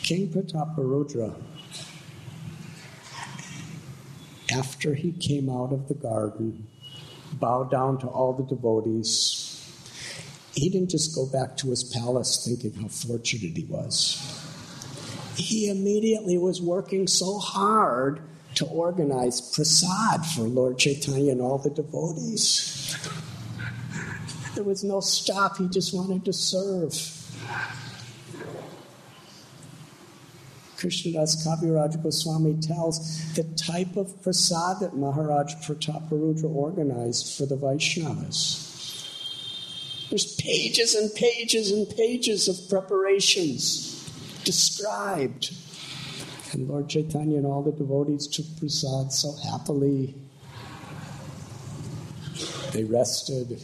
King Prataparudra, after he came out of the garden, bowed down to all the devotees. He didn't just go back to his palace thinking how fortunate he was. He immediately was working so hard to organize prasad for Lord Chaitanya and all the devotees. There was no stop. He just wanted to serve. Krishnadas Kaviraj Goswami tells the type of prasad that Maharaj Prataparudra organized for the Vaishnavas. There's pages and pages and pages of preparations described. And Lord Chaitanya and all the devotees took prasad so happily. They rested.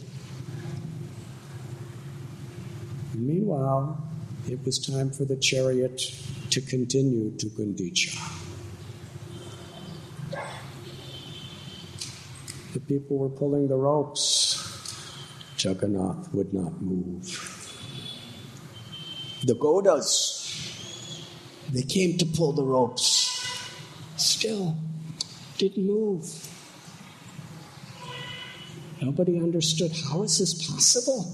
And meanwhile, it was time for the chariot to continue to Gundicha. The people were pulling the ropes. Jagannath would not move. The Godas, they came to pull the ropes. Still didn't move. Nobody understood, how is this possible?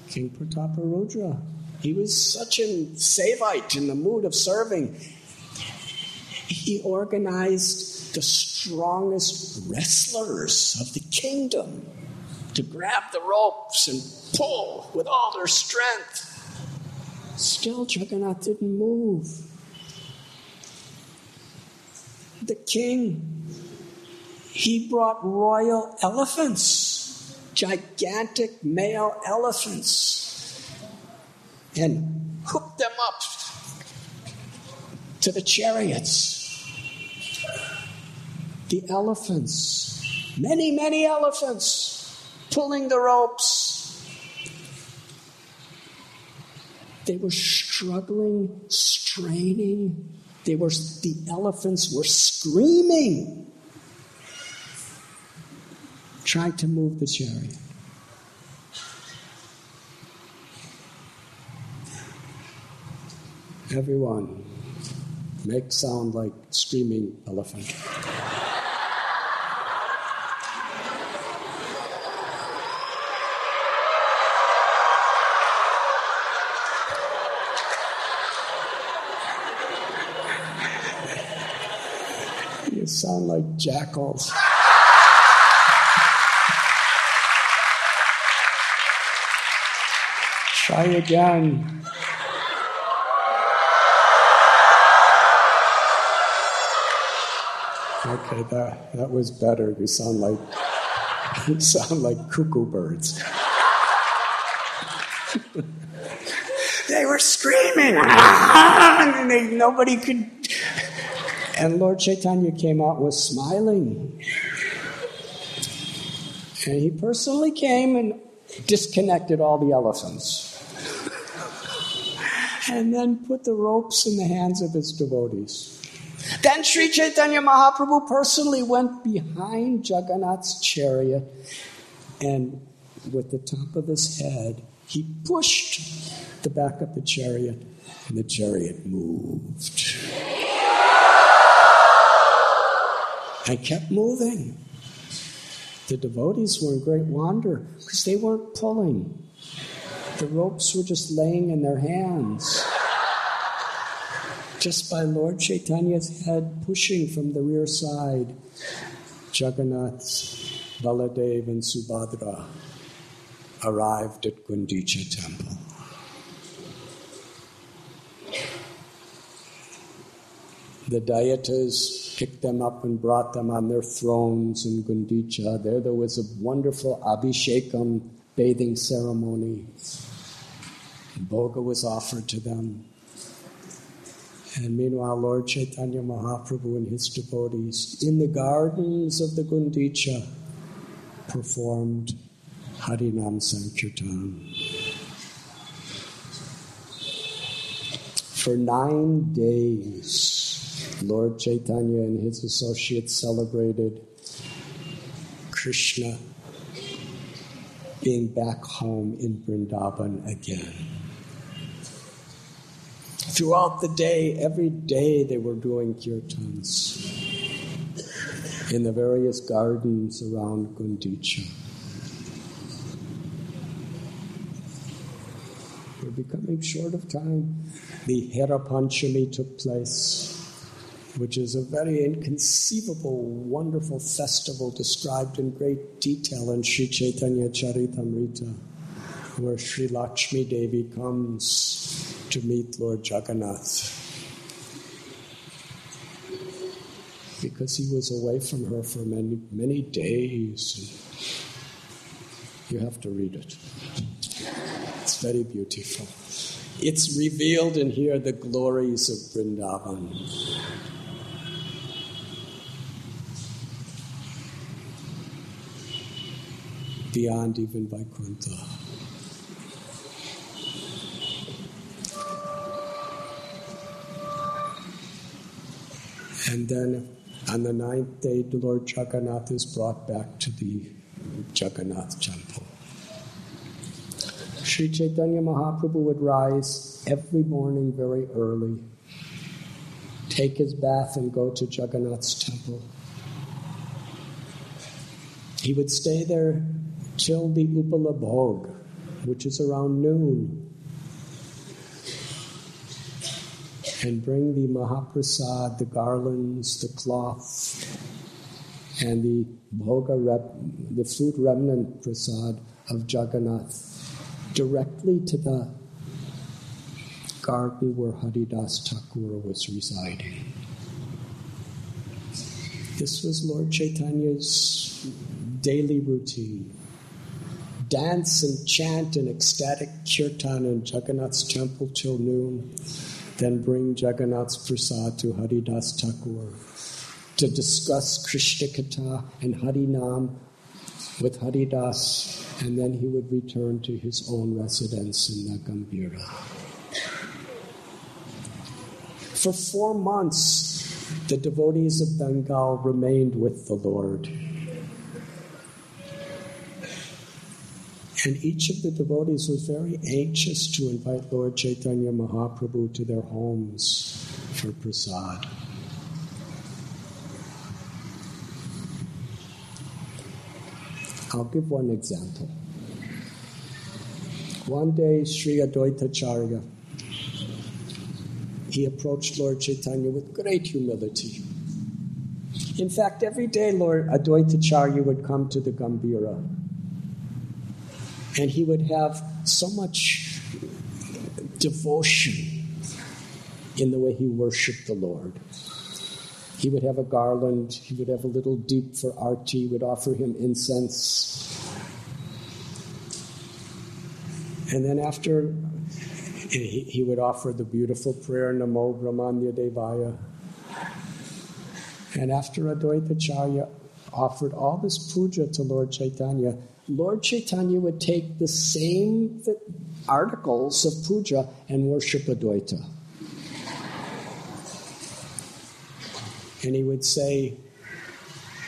King Prataparudra, he was such a Sevite in the mood of serving. He organized the strongest wrestlers of the kingdom to grab the ropes and pull with all their strength. Still, Jagannath didn't move. The king, he brought royal elephants, gigantic male elephants, and hooked them up to the chariots. The elephants, many elephants, pulling the ropes. They were struggling, straining. The elephants were screaming, trying to move the chariot. Everyone, make sound like screaming elephant. You sound like jackals. Try again. Okay, that was better. You sound like cuckoo birds. They were screaming, and nobody could. And Lord Chaitanya came out and was smiling. And he personally came and disconnected all the elephants. And then put the ropes in the hands of his devotees. Then Sri Chaitanya Mahaprabhu personally went behind Jagannath's chariot, and with the top of his head, he pushed the back of the chariot, and the chariot moved. And kept moving. The devotees were in great wonder because they weren't pulling. The ropes were just laying in their hands. Just by Lord Chaitanya's head pushing from the rear side, Jagannath, Baladev, and Subhadra arrived at Gundicha temple. The Dayatas picked them up and brought them on their thrones in Gundicha. There was a wonderful Abhishekam bathing ceremony. Bhoga was offered to them. And meanwhile, Lord Chaitanya Mahaprabhu and his devotees in the gardens of the Gundicha performed Harinam Sankirtan. For 9 days, Lord Chaitanya and his associates celebrated Krishna being back home in Vrindavan again. Throughout the day, every day they were doing kirtans in the various gardens around Gundicha. We're becoming short of time. The Hera Panchami took place, which is a very inconceivable, wonderful festival described in great detail in Sri Chaitanya Charitamrita, where Sri Lakshmi Devi comes to meet Lord Jagannath, because he was away from her for many, many days. You have to read it. It's very beautiful. It's revealed in here the glories of Vrindavan. Beyond even Vaikuntha. And then on the 9th day, Lord Jagannath is brought back to the Jagannath temple. Sri Chaitanya Mahaprabhu would rise every morning very early, take his bath and go to Jagannath's temple. He would stay there till the Upala Bhog, which is around noon, and bring the Mahaprasad, the garlands, the cloth, and the the food remnant prasad of Jagannath directly to the garden where Haridas Thakur was residing. This was Lord Chaitanya's daily routine. Dance and chant in ecstatic kirtan in Jagannath's temple till noon, then bring Jagannath's prasad to Haridas Thakur to discuss Krishna Katha and Harinam with Haridas, and then he would return to his own residence in Nagambira. For 4 months, the devotees of Bengal remained with the Lord. And each of the devotees was very anxious to invite Lord Chaitanya Mahaprabhu to their homes for prasad. I'll give one example. One day, Sri Advaitacharya, he approached Lord Chaitanya with great humility. In fact, every day Lord Advaitacharya would come to the Gambhira, and he would have so much devotion in the way he worshipped the Lord. He would have a garland, he would have a little deep for arti, would offer him incense. And then after, he would offer the beautiful prayer, Namo Brahmanya Devaya. And after Advaitacharya offered all this puja to Lord Chaitanya would take the same articles of puja and worship Advaita. And he would say,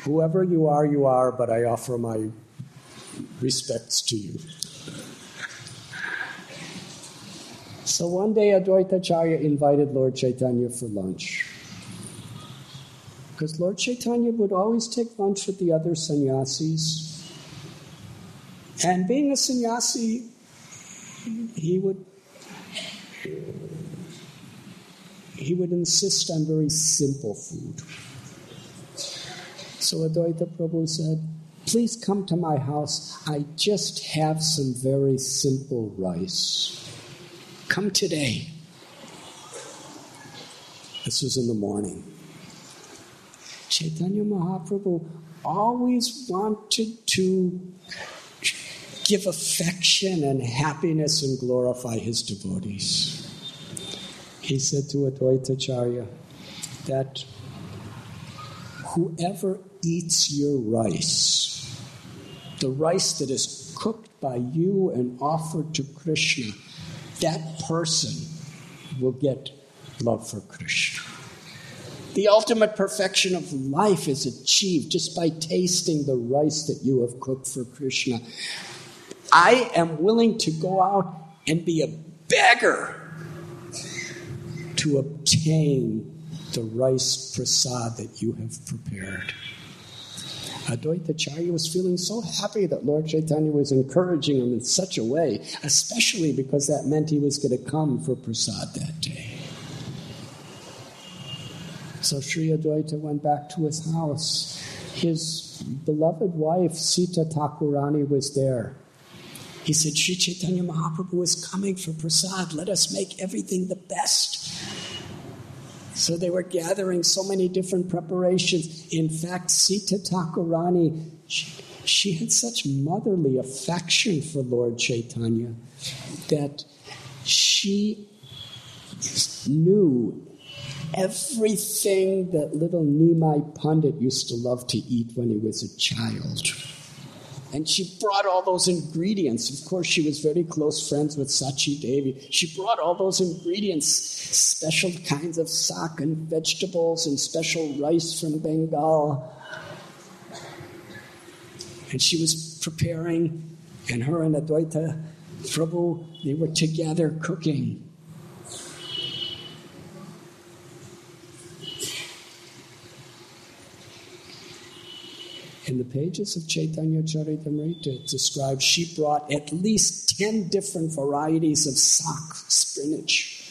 whoever you are, but I offer my respects to you. So one day Advaitacharya invited Lord Chaitanya for lunch. Because Lord Chaitanya would always take lunch with the other sannyasis. And being a sannyasi, he would insist on very simple food. So Advaita Prabhu said, please come to my house. I just have some very simple rice. Come today. This was in the morning. Chaitanya Mahaprabhu always wanted to give affection and happiness and glorify his devotees. He said to Advaitacharya that whoever eats your rice, the rice that is cooked by you and offered to Krishna, that person will get love for Krishna. The ultimate perfection of life is achieved just by tasting the rice that you have cooked for Krishna. I am willing to go out and be a beggar to obtain the rice prasad that you have prepared. Advaitacharya was feeling so happy that Lord Chaitanya was encouraging him in such a way, especially because that meant he was going to come for prasad that day. So Sri Advaita went back to his house. His beloved wife, Sita Thakurani, was there. He said, Sri Chaitanya Mahaprabhu is coming for prasad. Let us make everything the best. So they were gathering so many different preparations. In fact, Sita Thakurani, she had such motherly affection for Lord Chaitanya that she knew everything that little Nimai Pandit used to love to eat when he was a child. And she brought all those ingredients. Of course, she was very close friends with Sachi Devi. She brought all those ingredients, special kinds of sak and vegetables and special rice from Bengal. And she was preparing, and her and Advaita Prabhu, they were together cooking. In the pages of Chaitanya Charitamrita, it describes she brought at least 10 different varieties of sak, spinach.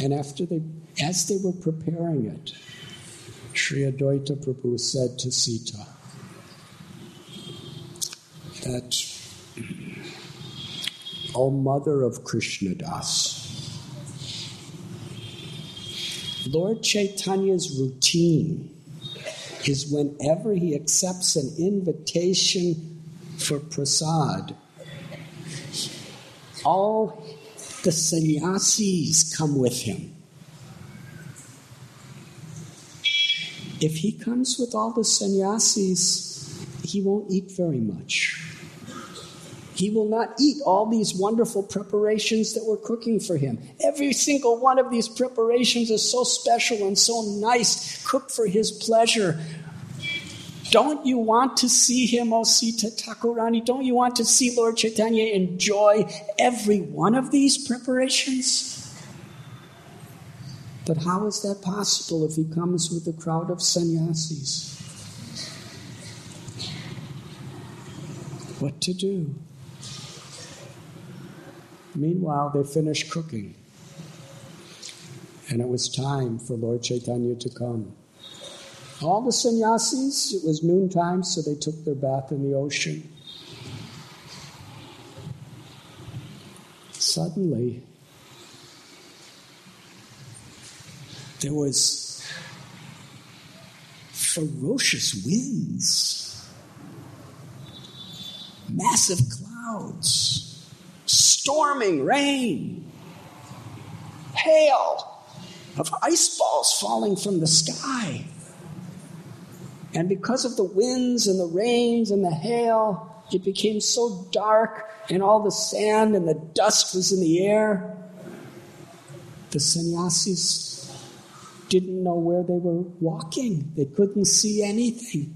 And as they were preparing it, Sri Advaita Prabhu said to Sita that, O mother of Krishnadas, Lord Chaitanya's routine is whenever he accepts an invitation for prasad, all the sannyasis come with him. If he comes with all the sannyasis, he won't eat very much. He will not eat all these wonderful preparations that we're cooking for him. Every single one of these preparations is so special and so nice, cooked for his pleasure. Don't you want to see him, O Sita Thakurani? Don't you want to see Lord Chaitanya enjoy every one of these preparations? But how is that possible if he comes with a crowd of sannyasis? What to do? Meanwhile, they finished cooking. And it was time for Lord Chaitanya to come. All the sannyasis, it was noontime, so they took their bath in the ocean. Suddenly, there was ferocious winds, massive clouds, storming rain, hail of ice balls falling from the sky. And because of the winds and the rains and the hail, it became so dark, and all the sand and the dust was in the air. The sannyasis didn't know where they were walking. They couldn't see anything.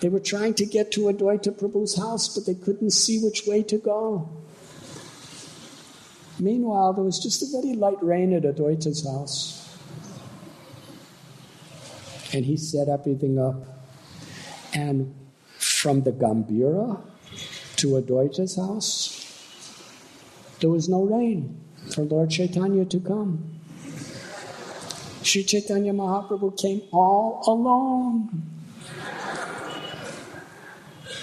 They were trying to get to Advaita Prabhu's house, but they couldn't see which way to go. Meanwhile, there was just a very light rain at Advaita's house. And he set everything up. And from the Gambhira to Advaita's house, there was no rain for Lord Chaitanya to come. Sri Chaitanya Mahaprabhu came all alone.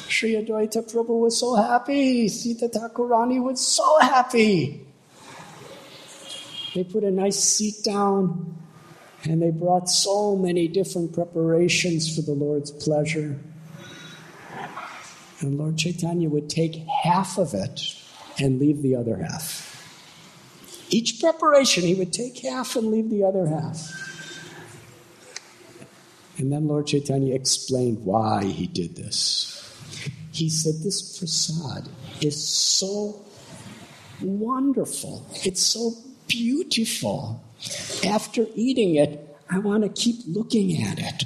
Sri Advaita Prabhu was so happy. Sita Thakurani was so happy. They put a nice seat down, and they brought so many different preparations for the Lord's pleasure. And Lord Chaitanya would take half of it and leave the other half. Each preparation, he would take half and leave the other half. And then Lord Chaitanya explained why he did this. He said, this prasad is so wonderful. It's so beautiful. After eating it, I want to keep looking at it.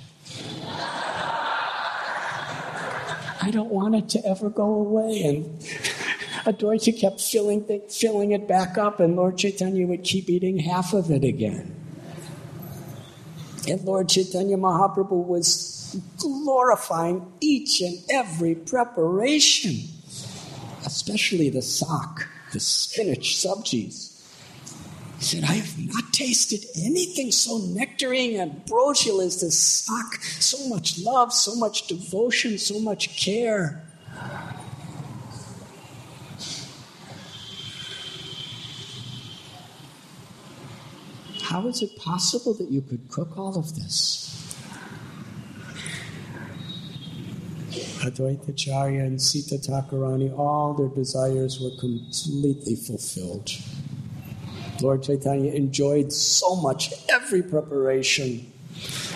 I don't want it to ever go away. And Advaita kept filling it back up, and Lord Chaitanya would keep eating half of it again. And Lord Chaitanya Mahaprabhu was glorifying each and every preparation, especially the sak, the spinach sabjis. He said, I have not tasted anything so nectarine and brochial as this sak. So much love, so much devotion, so much care. How is it possible that you could cook all of this? Advaita Acharya and Sita Thakurani, all their desires were completely fulfilled. Lord Chaitanya enjoyed so much every preparation.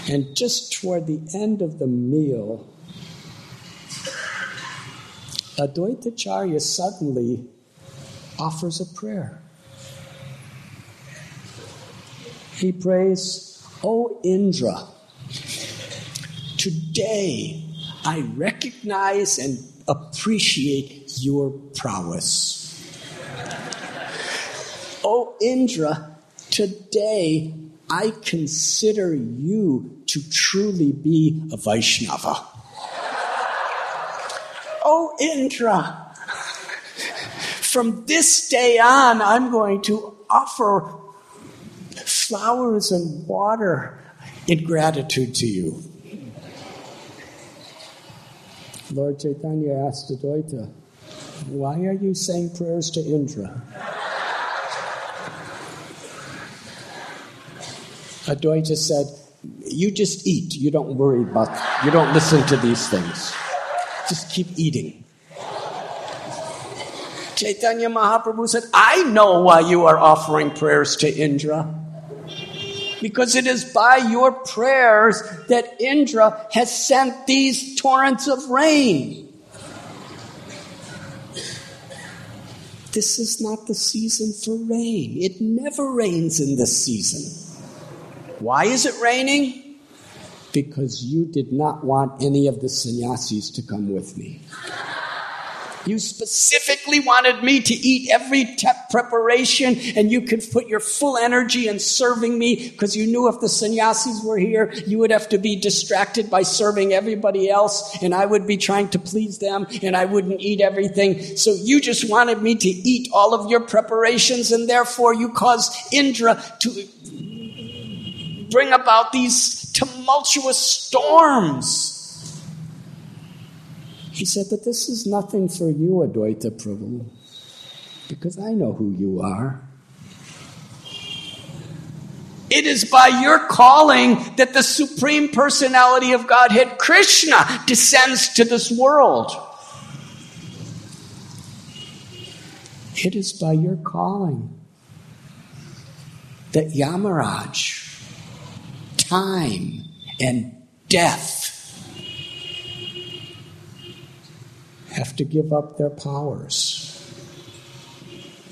And just toward the end of the meal, Advaita Acharya suddenly offers a prayer. He prays, O Indra, today I recognize and appreciate your prowess. O Indra, today I consider you to truly be a Vaishnava. O Indra, from this day on I'm going to offer flowers and water in gratitude to you. Lord Chaitanya asked Advaita, why are you saying prayers to Indra? Advaita said, you just eat. You don't worry about, you don't listen to these things. Just keep eating. Chaitanya Mahaprabhu said, I know why you are offering prayers to Indra. Because it is by your prayers that Indra has sent these torrents of rain. This is not the season for rain. It never rains in this season. Why is it raining? Because you did not want any of the sannyasis to come with me. You specifically wanted me to eat every preparation, and you could put your full energy in serving me because you knew if the sannyasis were here, you would have to be distracted by serving everybody else, and I would be trying to please them, and I wouldn't eat everything. So you just wanted me to eat all of your preparations, and therefore you caused Indra to bring about these tumultuous storms. He said, but this is nothing for you, Advaita Prabhu, because I know who you are. It is by your calling that the Supreme Personality of Godhead, Krishna, descends to this world. It is by your calling that Yamaraj, time, and death have to give up their powers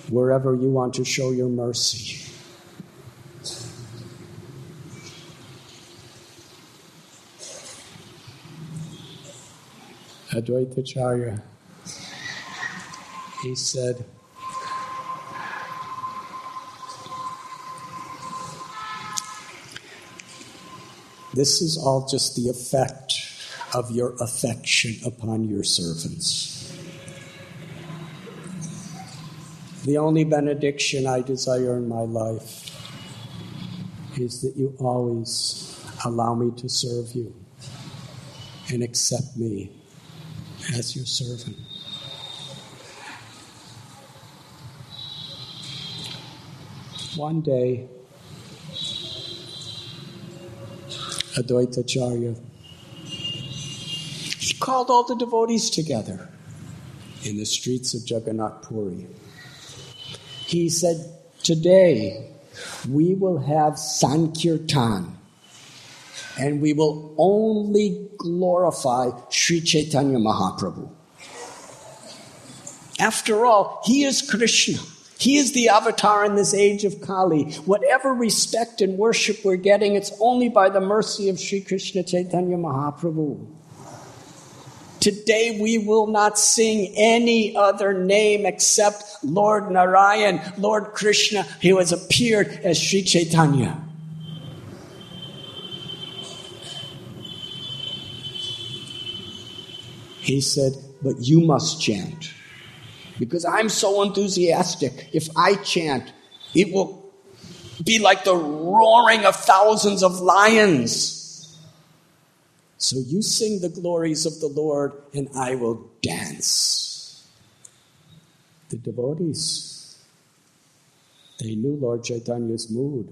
wherever you want to show your mercy. Advaita Acharya, he said, this is all just the effect of your affection upon your servants. The only benediction I desire in my life is that you always allow me to serve you and accept me as your servant. One day, Advaita Acharya, he called all the devotees together in the streets of Yatra Puri. He said, today we will have sankirtan, and we will only glorify Sri Chaitanya Mahaprabhu. After all, he is Krishna. He is the avatar in this age of Kali. Whatever respect and worship we're getting, it's only by the mercy of Sri Krishna Chaitanya Mahaprabhu. Today we will not sing any other name except Lord Narayan, Lord Krishna, who has appeared as Sri Chaitanya. He said, but you must chant. Because I'm so enthusiastic. If I chant, it will be like the roaring of thousands of lions. So you sing the glories of the Lord, and I will dance. The devotees, they knew Lord Chaitanya's mood.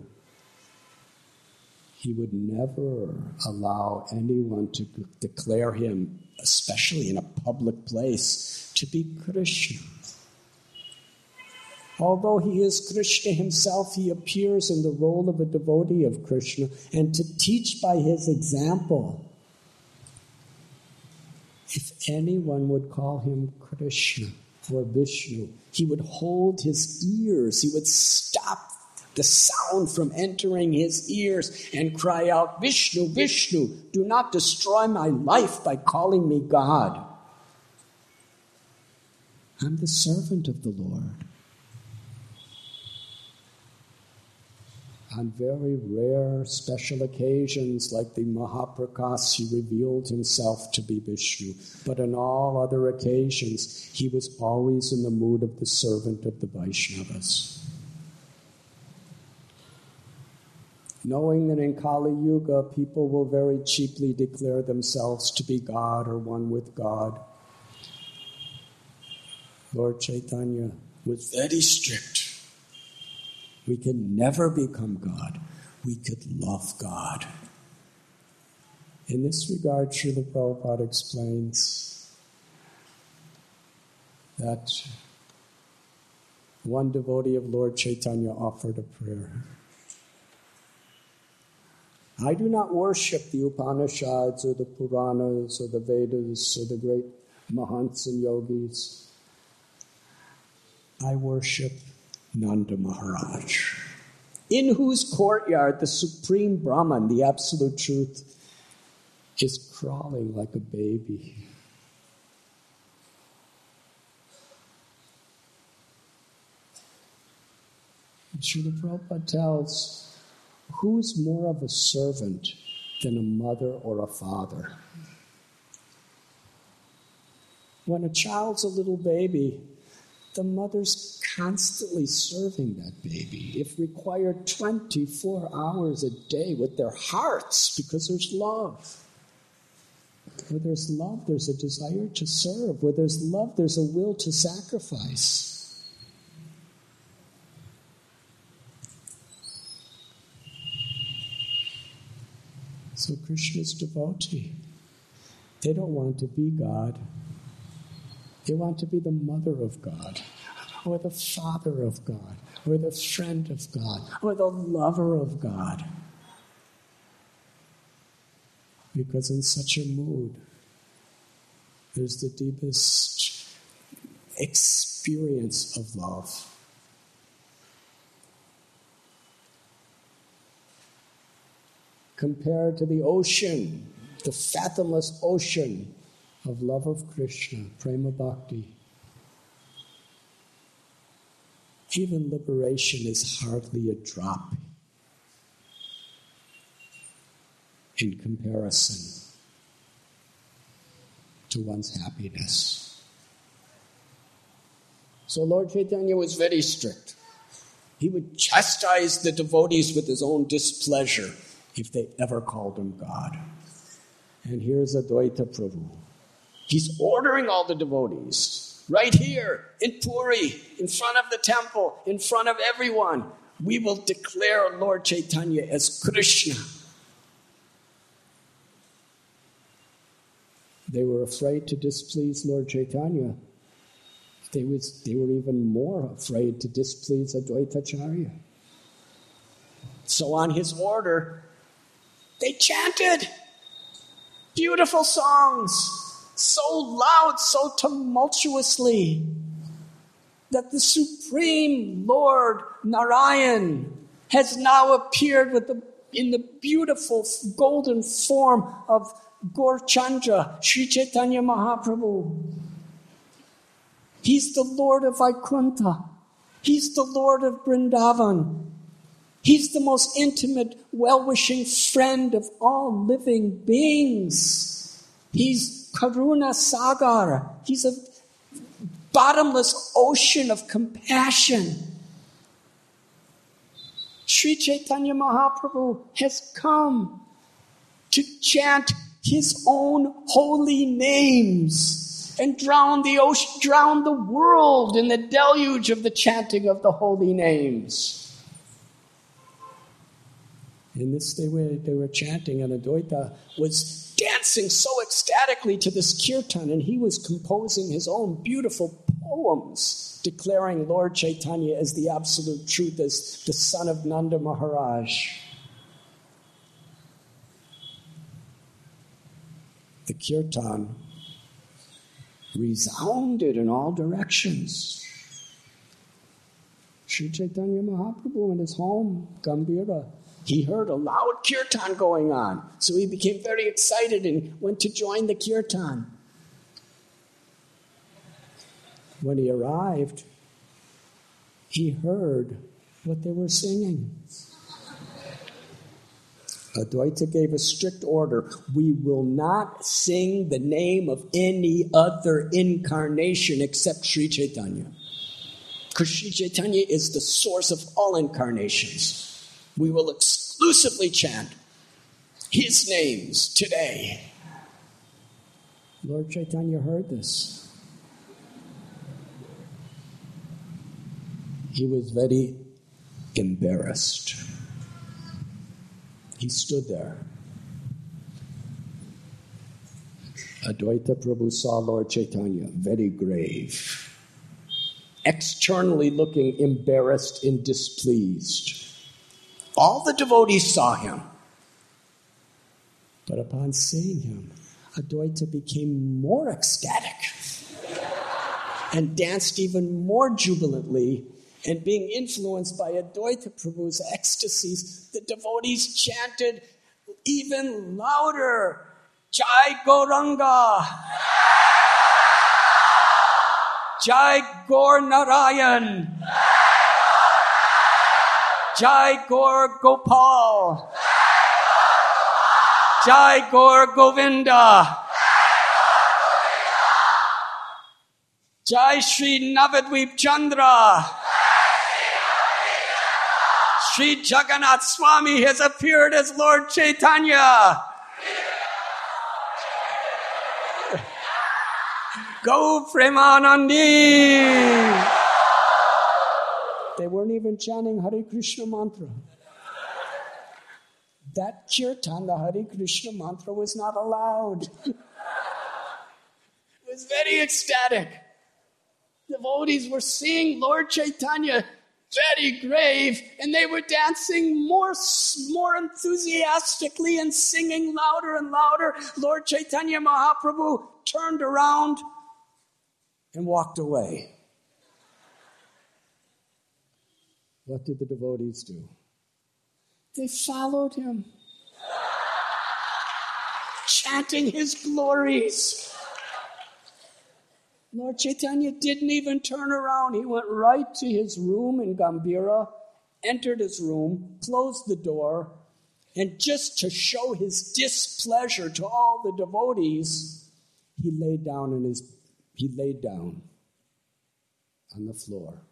He would never allow anyone to declare him, especially in a public place, to be Krishna. Although he is Krishna himself, he appears in the role of a devotee of Krishna and to teach by his example. If anyone would call him Krishna or Vishnu, he would hold his ears, he would stop the sound from entering his ears and cry out, Vishnu, Vishnu, do not destroy my life by calling me God. I'm the servant of the Lord. On very rare special occasions like the Mahaprakas, he revealed himself to be Vishnu. But on all other occasions, he was always in the mood of the servant of the Vaishnavas. Knowing that in Kali Yuga, people will very cheaply declare themselves to be God or one with God, Lord Chaitanya was very strict. We can never become God. We could love God. In this regard, Srila Prabhupada explains that one devotee of Lord Chaitanya offered a prayer. I do not worship the Upanishads or the Puranas or the Vedas or the great Mahants and Yogis. I worship Nanda Maharaj, in whose courtyard the Supreme Brahman, the Absolute Truth, is crawling like a baby. And Srila Prabhupada tells, who's more of a servant than a mother or a father? When a child's a little baby, the mother's constantly serving that baby, if required 24 hours a day with their hearts, because there's love. Where there's love, there's a desire to serve. Where there's love, there's a will to sacrifice. So Krishna's devotee, they don't want to be God. They want to be the mother of God, or the father of God, or the friend of God, or the lover of God. Because in such a mood, there's the deepest experience of love. Compared to the ocean, the fathomless ocean of love of Krishna, prema bhakti, even liberation is hardly a drop in comparison to one's happiness. So Lord Chaitanya was very strict. He would chastise the devotees with his own displeasure if they ever called him God. And here's Advaita Prabhu. He's ordering all the devotees, right here in Puri, in front of the temple, in front of everyone. We will declare Lord Chaitanya as Krishna. They were afraid to displease Lord Chaitanya. They were even more afraid to displease Advaitacharya. So on his order, they chanted beautiful songs, so loud, so tumultuously, that the Supreme Lord Narayan has now appeared in the beautiful golden form of Gaurchandra, Sri Chaitanya Mahaprabhu. He's the Lord of Vaikuntha. He's the Lord of Vrindavan. He's the most intimate, well-wishing friend of all living beings. He's Karuna Sagar. He's a bottomless ocean of compassion. Sri Chaitanya Mahaprabhu has come to chant his own holy names and drown the ocean, drown the world in the deluge of the chanting of the holy names. In this, they were chanting, and Advaita was dancing so ecstatically to this kirtan, and he was composing his own beautiful poems, declaring Lord Chaitanya as the absolute truth, as the son of Nanda Maharaj. The kirtan resounded in all directions. Sri Chaitanya Mahaprabhu in his home, Gambhira, he heard a loud kirtan going on. So he became very excited and went to join the kirtan. When he arrived, he heard what they were singing. Advaita gave a strict order. We will not sing the name of any other incarnation except Sri Chaitanya. Because Sri Chaitanya is the source of all incarnations. We will exclusively chant his names today. Lord Chaitanya heard this. He was very embarrassed. He stood there. Advaita Prabhu saw Lord Chaitanya, very grave, externally looking embarrassed and displeased. All the devotees saw him. But upon seeing him, Advaita became more ecstatic and danced even more jubilantly. And being influenced by Advaita Prabhu's ecstasies, the devotees chanted even louder, Jai Gauranga, Jai Gaur Narayan, Jai Gaur Gopal, Jai Gaur Govinda, Jai Shri Navadvip Chandra, Sri Radhanath Swami has appeared as Lord Chaitanya. Go Premanandi. They weren't even chanting Hare Krishna mantra. That kirtan, the Hare Krishna mantra, was not allowed. It was very ecstatic. Devotees were seeing Lord Chaitanya very grave, and they were dancing more enthusiastically and singing louder and louder. Lord Chaitanya Mahaprabhu turned around and walked away. What did the devotees do? They followed him, chanting his glories. Lord Chaitanya didn't even turn around. He went right to his room in Gambhira, entered his room, closed the door, and just to show his displeasure to all the devotees, he laid down on the floor.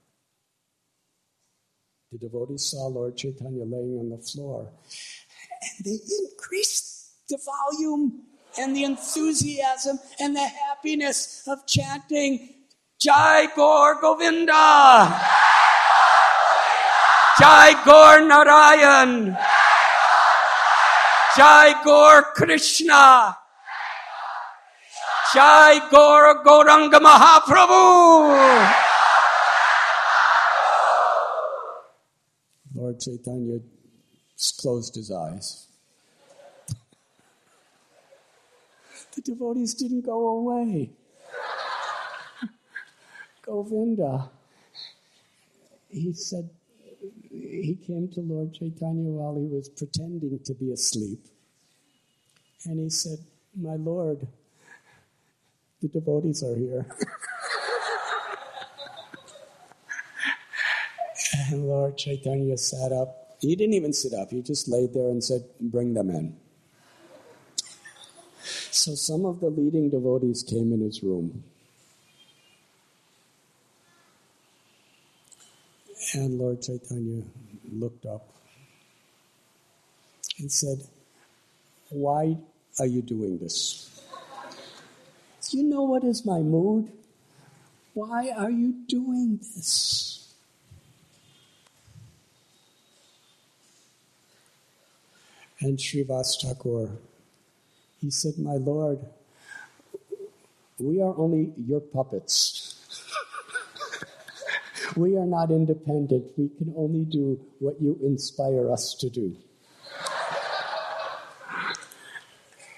The devotees saw Lord Chaitanya laying on the floor, and they increased the volume and the enthusiasm and the happiness of chanting Jai Gaur Govinda, Jai Gaur Narayan, Jai Gaur Krishna, Jai Gaur Gauranga Mahaprabhu. Lord Chaitanya closed his eyes. The devotees didn't go away. Govinda, he said, he came to Lord Chaitanya while he was pretending to be asleep. And he said, My Lord, the devotees are here. And Lord Chaitanya sat up. He didn't even sit up. He just laid there and said, bring them in. So some of the leading devotees came in his room. And Lord Chaitanya looked up and said, why are you doing this? Do you know what is my mood? Why are you doing this? And Srivas Thakur, he said, my Lord, we are only your puppets. We are not independent. We can only do what you inspire us to do.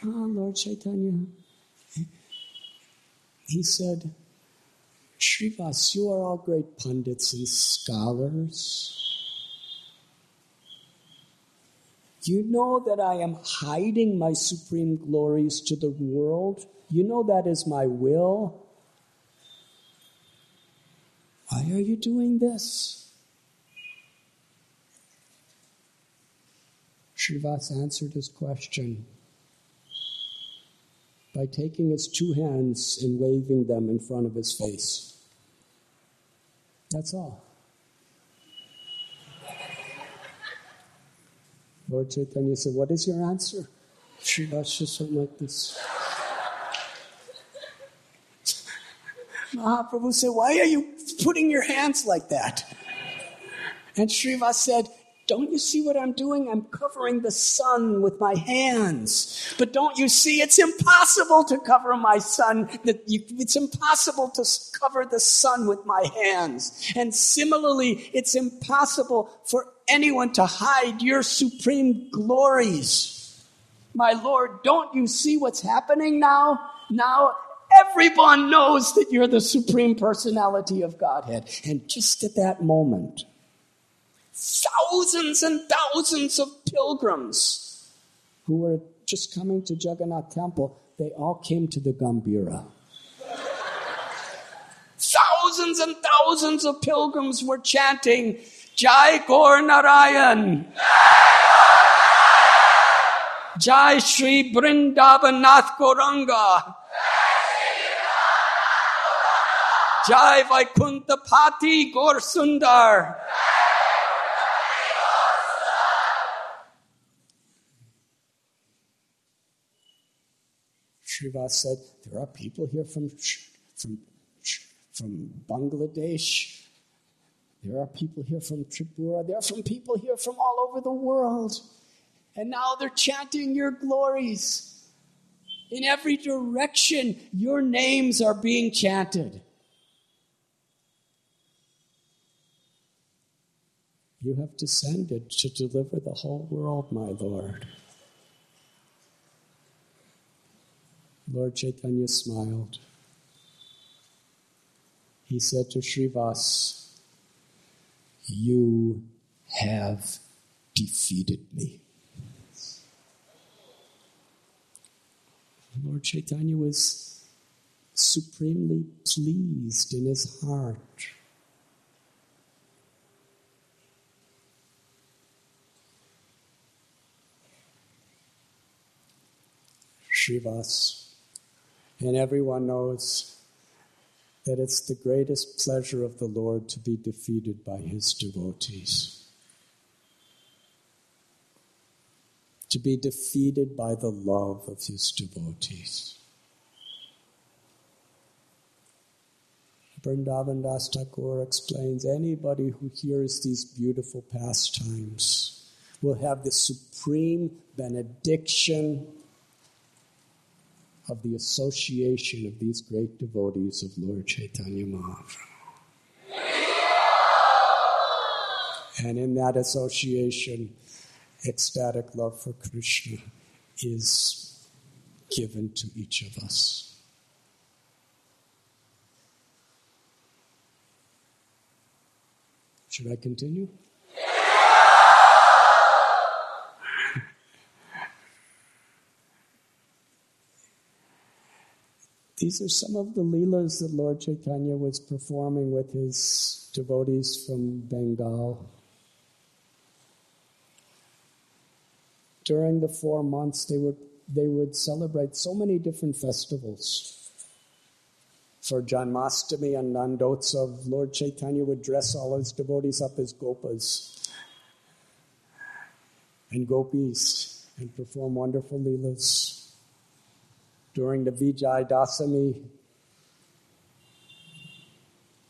Lord Chaitanya, he said, Srivas, you are all great pundits and scholars. You know that I am hiding my supreme glories to the world. You know that is my will. Why are you doing this? Srivas answered his question by taking his two hands and waving them in front of his face. That's all. Lord Chaitanya said, what is your answer? Srivas just went like this. Mahaprabhu said, why are you putting your hands like that? And Srivas said, don't you see what I'm doing? I'm covering the sun with my hands. But don't you see, it's impossible to cover my sun. It's impossible to cover the sun with my hands. And similarly, it's impossible for anyone to hide your supreme glories. My Lord, don't you see what's happening now? Now, everyone knows that you're the Supreme Personality of Godhead. And just at that moment, thousands and thousands of pilgrims who were just coming to Jagannath Temple, they all came to the Gambhira. Thousands and thousands of pilgrims were chanting, Jai Gaur Narayan, Jai Shri Vrindavanath Gauranga, Jai Vaikuntha Pati Gaur Sundar. Srivas said, there are people here from Bangladesh. There are people here from Tripura. There are people here from all over the world. And now they're chanting your glories. In every direction, your names are being chanted. You have descended to deliver the whole world, my Lord. Lord Chaitanya smiled. He said to Srivas, you have defeated me. Lord Chaitanya was supremely pleased in his heart. Srivas. And everyone knows that it's the greatest pleasure of the Lord to be defeated by his devotees. To be defeated by the love of his devotees. Vrindavan Das Thakur explains, anybody who hears these beautiful pastimes will have the supreme benediction of the association of these great devotees of Lord Chaitanya Mahaprabhu. And in that association, ecstatic love for Krishna is given to each of us. Should I continue? These are some of the leelas that Lord Chaitanya was performing with his devotees from Bengal. During the 4 months, they would celebrate so many different festivals. For Janmashtami and Nandotsav, Lord Chaitanya would dress all his devotees up as gopas and gopis and perform wonderful leelas. During the Vijay Dasami,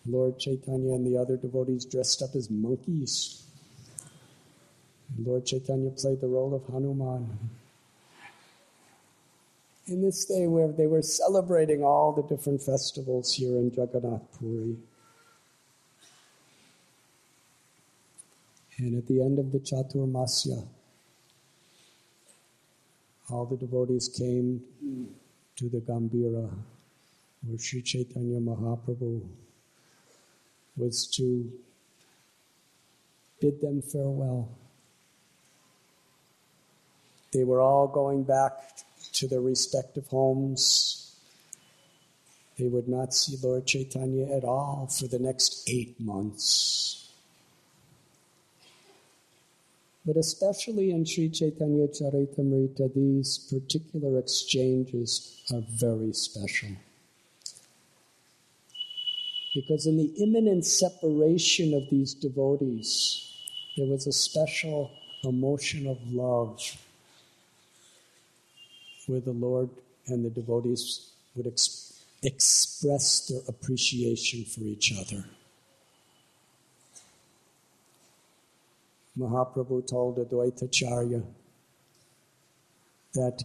Lord Chaitanya and the other devotees dressed up as monkeys. And Lord Chaitanya played the role of Hanuman. In this day where they were celebrating all the different festivals here in Jagannath Puri. And at the end of the Chaturmasya, all the devotees came to the Gambhira, where Sri Chaitanya Mahaprabhu was to bid them farewell. They were all going back to their respective homes. They would not see Lord Chaitanya at all for the next 8 months. But especially in Sri Chaitanya Charitamrita, these particular exchanges are very special. Because in the imminent separation of these devotees, there was a special emotion of love where the Lord and the devotees would express their appreciation for each other. Mahaprabhu told Advaitacharya that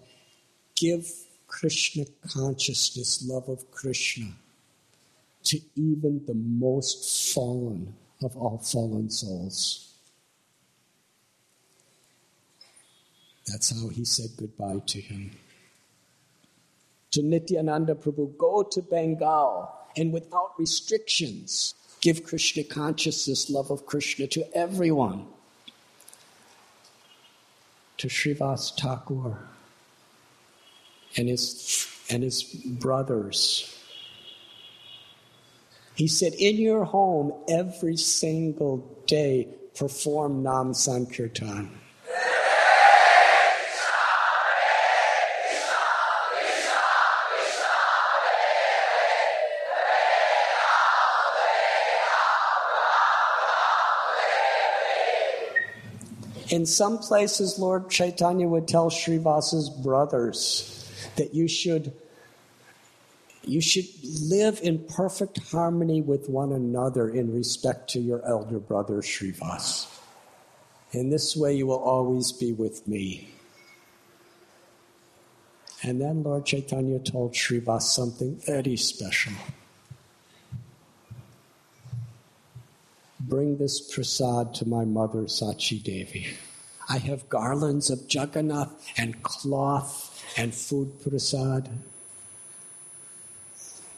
give Krishna consciousness, love of Krishna, to even the most fallen of all fallen souls. That's how he said goodbye to him. To Nityananda Prabhu, go to Bengal and without restrictions, give Krishna consciousness, love of Krishna to everyone. To Srivas Thakur and his brothers. He said, in your home every single day, perform Nam Sankirtan. In some places, Lord Chaitanya would tell Srivas's brothers that you should live in perfect harmony with one another in respect to your elder brother Srivas. In this way you will always be with me. And then Lord Chaitanya told Srivas something very special. Bring this prasad to my mother Sachi Devi. I have garlands of Jagannath and cloth and food prasad.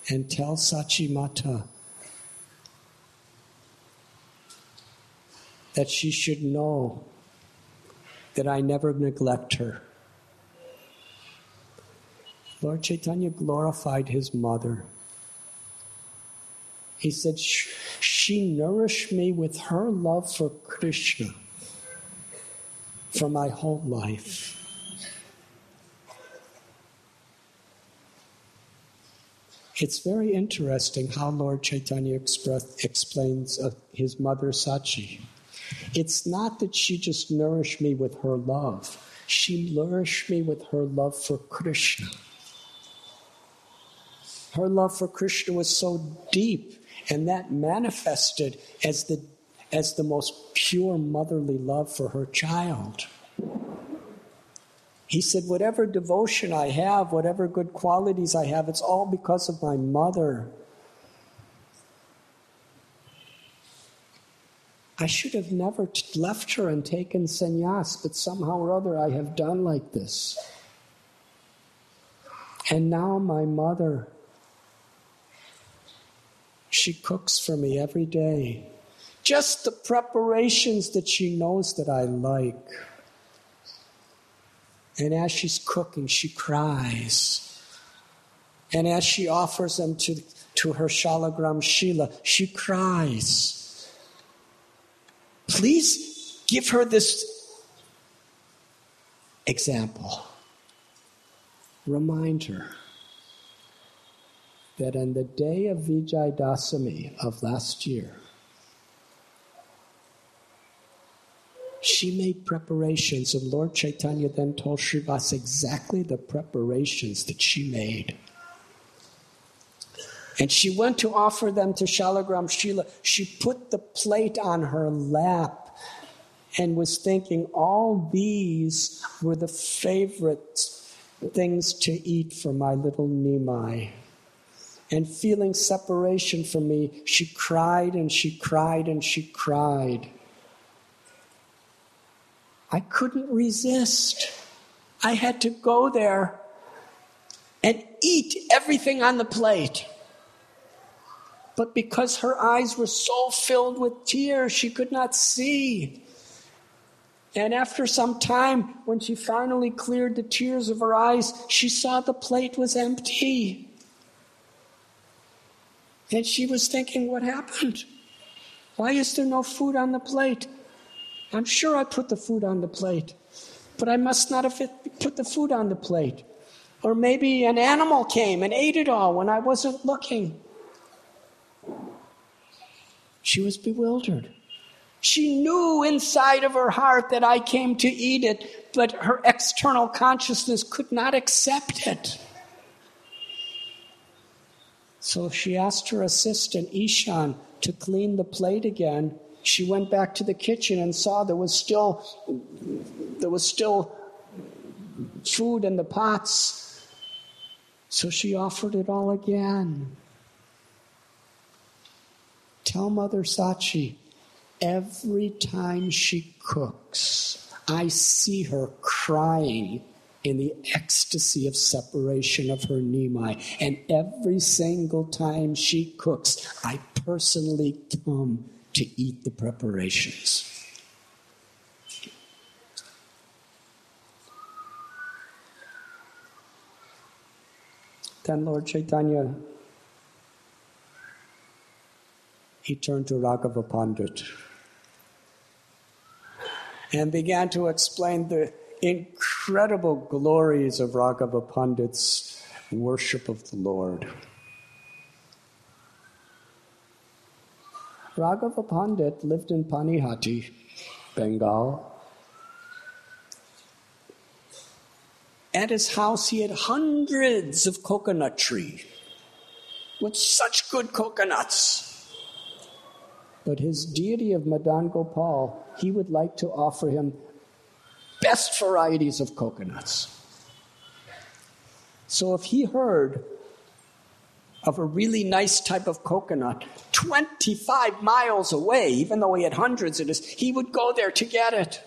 And tell Sachi Mata that she should know that I never neglect her. Lord Chaitanya glorified his mother. He said, she nourished me with her love for Krishna for my whole life. It's very interesting how Lord Chaitanya explains his mother Sachi. It's not that she just nourished me with her love. She nourished me with her love for Krishna. Her love for Krishna was so deep, and that manifested as the most pure motherly love for her child. He said, whatever devotion I have, whatever good qualities I have, it's all because of my mother. I should have never left her and taken sannyas, but somehow or other I have done like this. And now my mother, she cooks for me every day. Just the preparations that she knows that I like. And as she's cooking, she cries. And as she offers them to her Shalagram Shila, she cries. Please give her this example. Remind her that on the day of Vijay Dasami of last year, she made preparations, and Lord Chaitanya then told Srivas exactly the preparations that she made. And she went to offer them to Shalagram Shila. She put the plate on her lap and was thinking all these were the favorite things to eat for my little Nimai. And feeling separation from me, she cried and she cried and she cried. I couldn't resist. I had to go there and eat everything on the plate. But because her eyes were so filled with tears, she could not see. And after some time, when she finally cleared the tears of her eyes, she saw the plate was empty. And she was thinking, what happened? Why is there no food on the plate? I'm sure I put the food on the plate, but I must not have put the food on the plate. Or maybe an animal came and ate it all when I wasn't looking. She was bewildered. She knew inside of her heart that I came to eat it, but her external consciousness could not accept it. So she asked her assistant, Ishan, to clean the plate again. She went back to the kitchen and saw there was still food in the pots. So she offered it all again. Tell Mother Sachi, every time she cooks, I see her crying in the ecstasy of separation of her Nimai. And every single time she cooks, I personally come to eat the preparations. Then Lord Chaitanya, he turned to Raghava Pandit and began to explain the incredible glories of Raghava Pandit's worship of the Lord. Raghava Pandit lived in Panihati, Bengal. At his house, he had hundreds of coconut trees with such good coconuts. But his deity of Madan Gopal, he would like to offer him best varieties of coconuts. So if he heard of a really nice type of coconut 25 miles away, even though he had hundreds of this, he would go there to get it.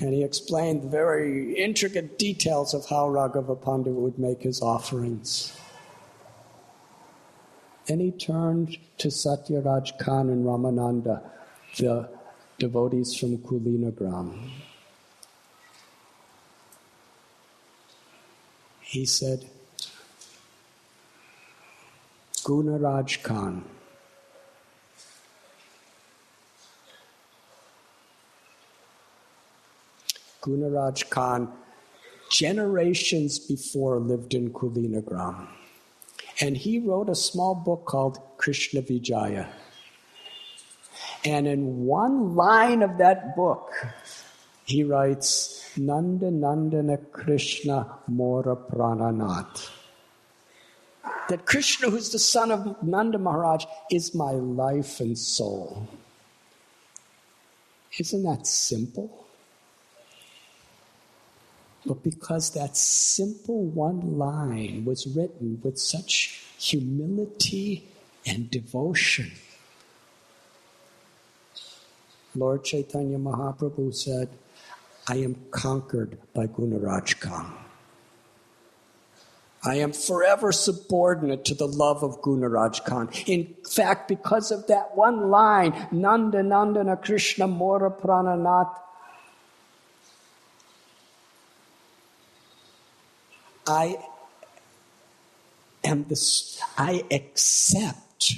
And he explained the very intricate details of how Raghava Pandit would make his offerings. Then he turned to Satyaraj Khan and Ramananda, the devotees from Kulinagram. He said, Gunaraj Khan, Gunaraj Khan, generations before, lived in Kulinagram. And he wrote a small book called Krishna Vijaya. And in one line of that book, he writes, Nanda Nandana Krishna Mora Prananath. That Krishna, who's the son of Nanda Maharaj, is my life and soul. Isn't that simple? But because that simple one line was written with such humility and devotion, Lord Chaitanya Mahaprabhu said, I am conquered by Gunaraj Khan. I am forever subordinate to the love of Gunaraj Khan. In fact, because of that one line, Nanda Nandana Krishna Mora Prananath, I accept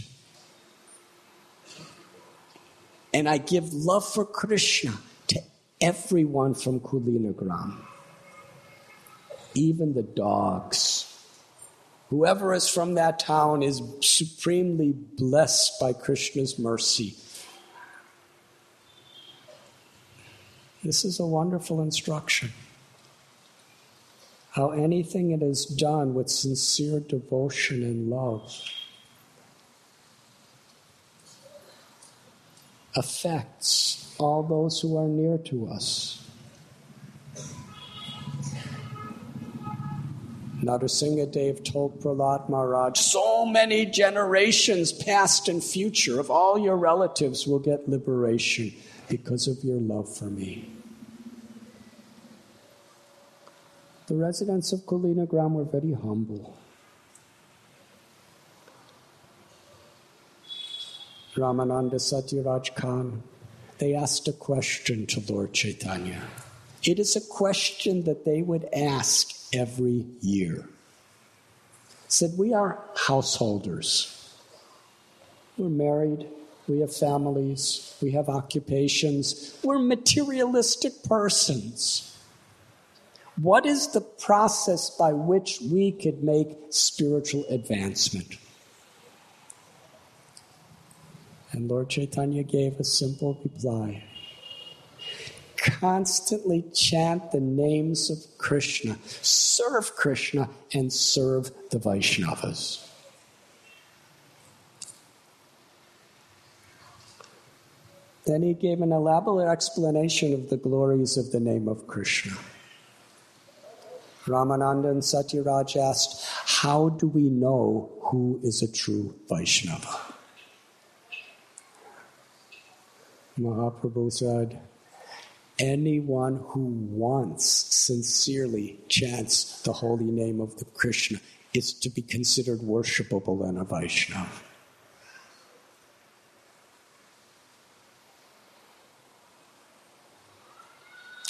and I give love for Krishna to everyone from Kulinagram, even the dogs. Whoever is from that town is supremely blessed by Krishna's mercy. This is a wonderful instruction. How anything it is done with sincere devotion and love affects all those who are near to us. Narasimhadev told Prahlad Maharaj, so many generations past and future of all your relatives will get liberation because of your love for me. The residents of Kulinagram were very humble. Ramananda Satyaraj Khan, they asked a question to Lord Chaitanya. It is a question that they would ask every year. Said, we are householders. We're married. We have families. We have occupations. We're materialistic persons. What is the process by which we could make spiritual advancement? And Lord Chaitanya gave a simple reply. Constantly chant the names of Krishna, serve Krishna, and serve the Vaishnavas. Then he gave an elaborate explanation of the glories of the name of Krishna. Ramananda and Satyaraj asked, how do we know who is a true Vaishnava? Mahaprabhu said, anyone who once sincerely chants the holy name of the Krishna is to be considered worshipable and a Vaishnava.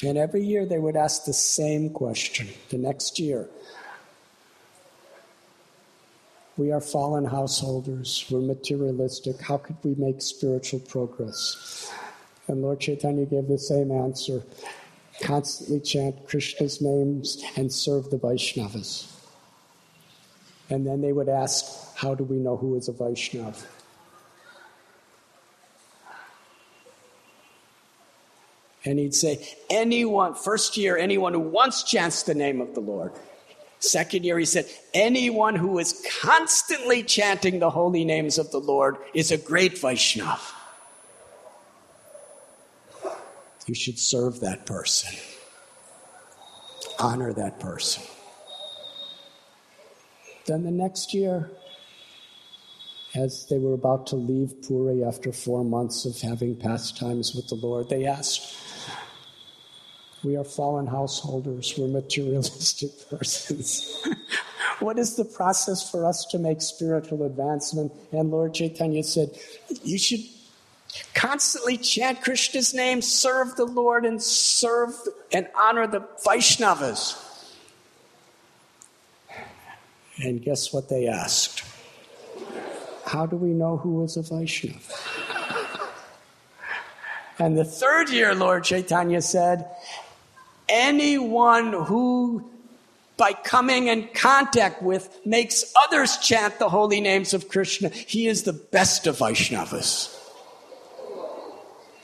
And every year they would ask the same question. The next year, we are fallen householders, we're materialistic, how could we make spiritual progress? And Lord Chaitanya gave the same answer. Constantly chant Krishna's names and serve the Vaishnavas. And then they would ask, how do we know who is a Vaishnava? And he'd say, anyone, first year, anyone who once chants the name of the Lord. Second year, he said, anyone who is constantly chanting the holy names of the Lord is a great Vaishnava. You should serve that person. Honor that person. Then the next year, as they were about to leave Puri after 4 months of having pastimes with the Lord, they asked, we are fallen householders, we're materialistic persons. What is the process for us to make spiritual advancement? And Lord Chaitanya said, you should constantly chant Krishna's name, serve the Lord, and serve and honor the Vaishnavas. And guess what they asked? How do we know who is a Vaishnava? And the third year, Lord Chaitanya said, anyone who, by coming in contact with, makes others chant the holy names of Krishna, he is the best of Vaishnavas.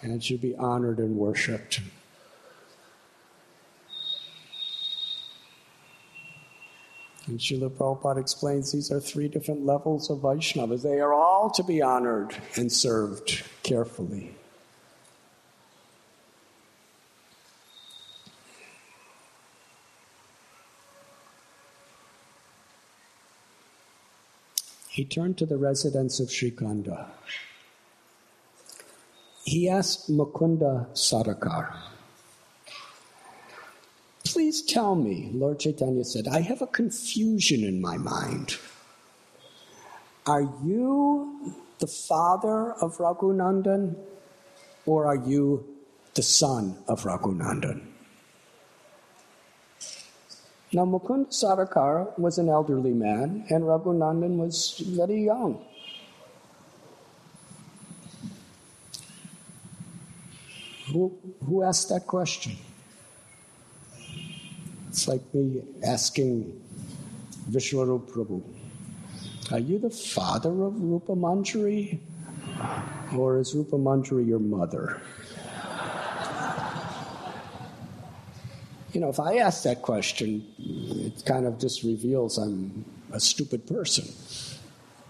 And should be honored and worshipped. And Srila Prabhupada explains these are 3 different levels of Vaishnavas. They are all to be honored and served carefully. He turned to the residents of Srikanda. He asked Mukunda Sarakar, please tell me, Lord Chaitanya said, I have a confusion in my mind. Are you the father of Raghunandan or are you the son of Raghunandan? Now, Mukunda Sarakar was an elderly man, and Raghunandan was very young. Who asked that question? It's like me asking Vishwarup Prabhu, are you the father of Rupa Manjari? Or is Rupa Manjari your mother? If I ask that question, it kind of just reveals I'm a stupid person.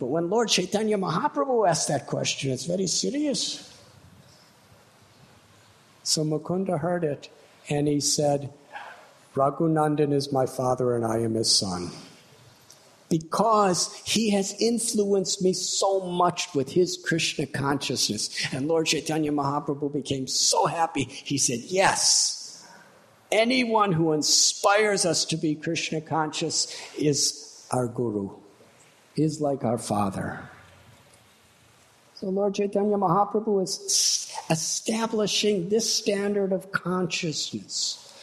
But when Lord Chaitanya Mahaprabhu asked that question, it's very serious. So Mukunda heard it, and he said, Raghunandan is my father and I am his son. Because he has influenced me so much with his Krishna consciousness. And Lord Chaitanya Mahaprabhu became so happy. He said, yes, anyone who inspires us to be Krishna conscious is our guru, is like our father. So Lord Chaitanya Mahaprabhu is establishing this standard of consciousness,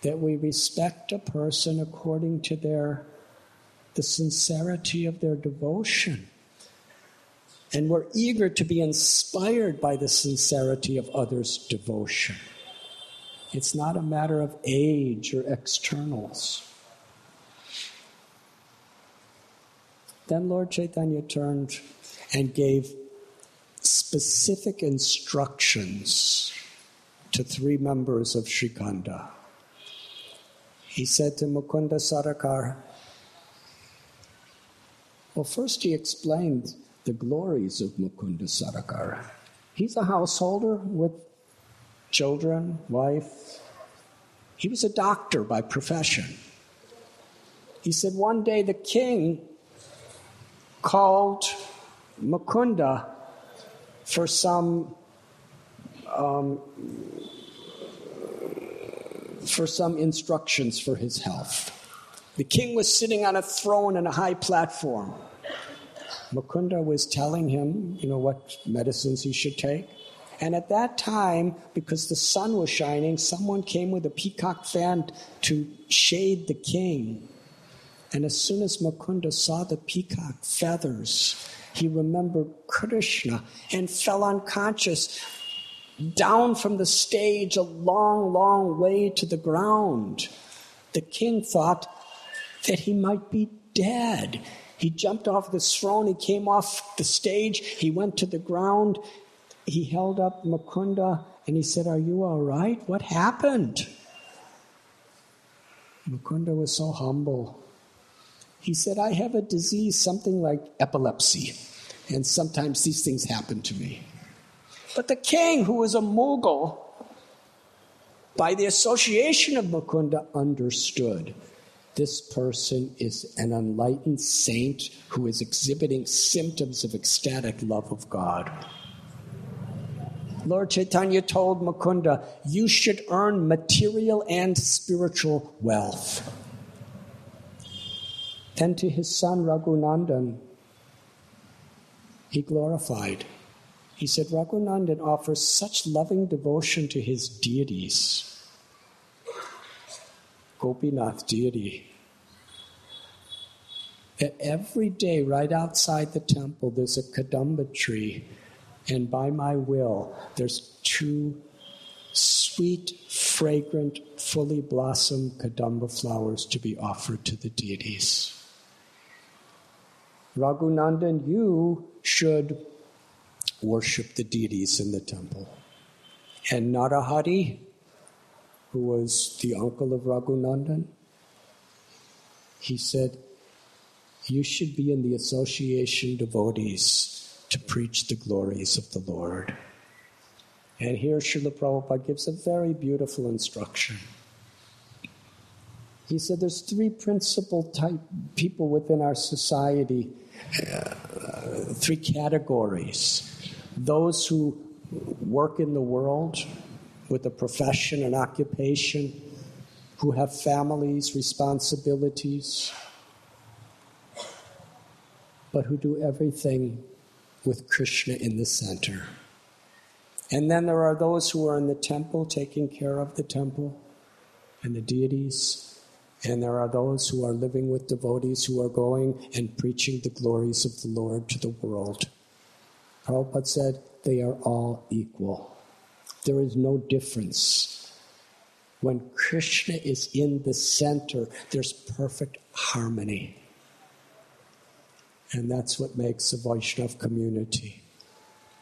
that we respect a person according to the sincerity of their devotion. And we're eager to be inspired by the sincerity of others' devotion. It's not a matter of age or externals. Then Lord Chaitanya turned and gave specific instructions to 3 members of Shrikanda. He said to Mukunda Sarakar, well, first he explained the glories of Mukunda Sarakar. He's a householder with children, wife. He was a doctor by profession. He said one day the king called Mukunda for some instructions for his health. The king was sitting on a throne in a high platform. Mukunda was telling him, what medicines he should take. And at that time, because the sun was shining, someone came with a peacock fan to shade the king. And as soon as Mukunda saw the peacock feathers, he remembered Krishna and fell unconscious down from the stage a long, long way to the ground. The king thought that he might be dead. He jumped off the throne, he came off the stage, he went to the ground, he held up Mukunda and he said, are you all right? What happened? Mukunda was so humble. He said, I have a disease, something like epilepsy, and sometimes these things happen to me. But the king, who was a Mughal, by the association of Mukunda, understood this person is an enlightened saint who is exhibiting symptoms of ecstatic love of God. Lord Chaitanya told Mukunda, you should earn material and spiritual wealth. Then to his son Raghunandan, he glorified. He said, Raghunandan offers such loving devotion to his deities. Gopinath deity, that every day right outside the temple there's a kadamba tree, and by my will there's 2 sweet, fragrant, fully blossomed kadamba flowers to be offered to the deities. Raghunandan, you should worship the deities in the temple. And Narahari, who was the uncle of Raghunandan, he said, you should be in the association devotees to preach the glories of the Lord. And here Srila Prabhupada gives a very beautiful instruction. He said there's 3 principal type people within our society, 3 categories. Those who work in the world with a profession, an occupation, who have families, responsibilities, but who do everything with Krishna in the center. And then there are those who are in the temple, taking care of the temple and the deities. And there are those who are living with devotees who are going and preaching the glories of the Lord to the world. Prabhupada said they are all equal. There is no difference. When Krishna is in the center, there's perfect harmony. And that's what makes a Vaishnava community.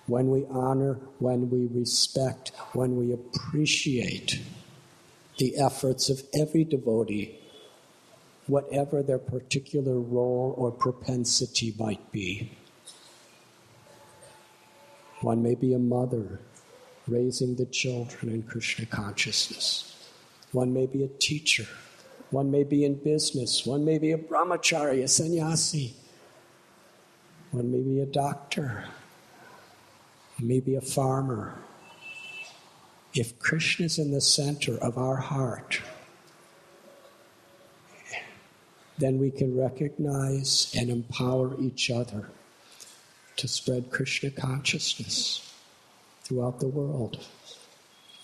When we honor, when we respect, when we appreciate the efforts of every devotee, whatever their particular role or propensity might be. One may be a mother raising the children in Krishna consciousness. One may be a teacher. One may be in business. One may be a brahmachari, a sannyasi. One may be a doctor. Maybe a farmer. If Krishna is in the center of our heart, then we can recognize and empower each other to spread Krishna consciousness throughout the world.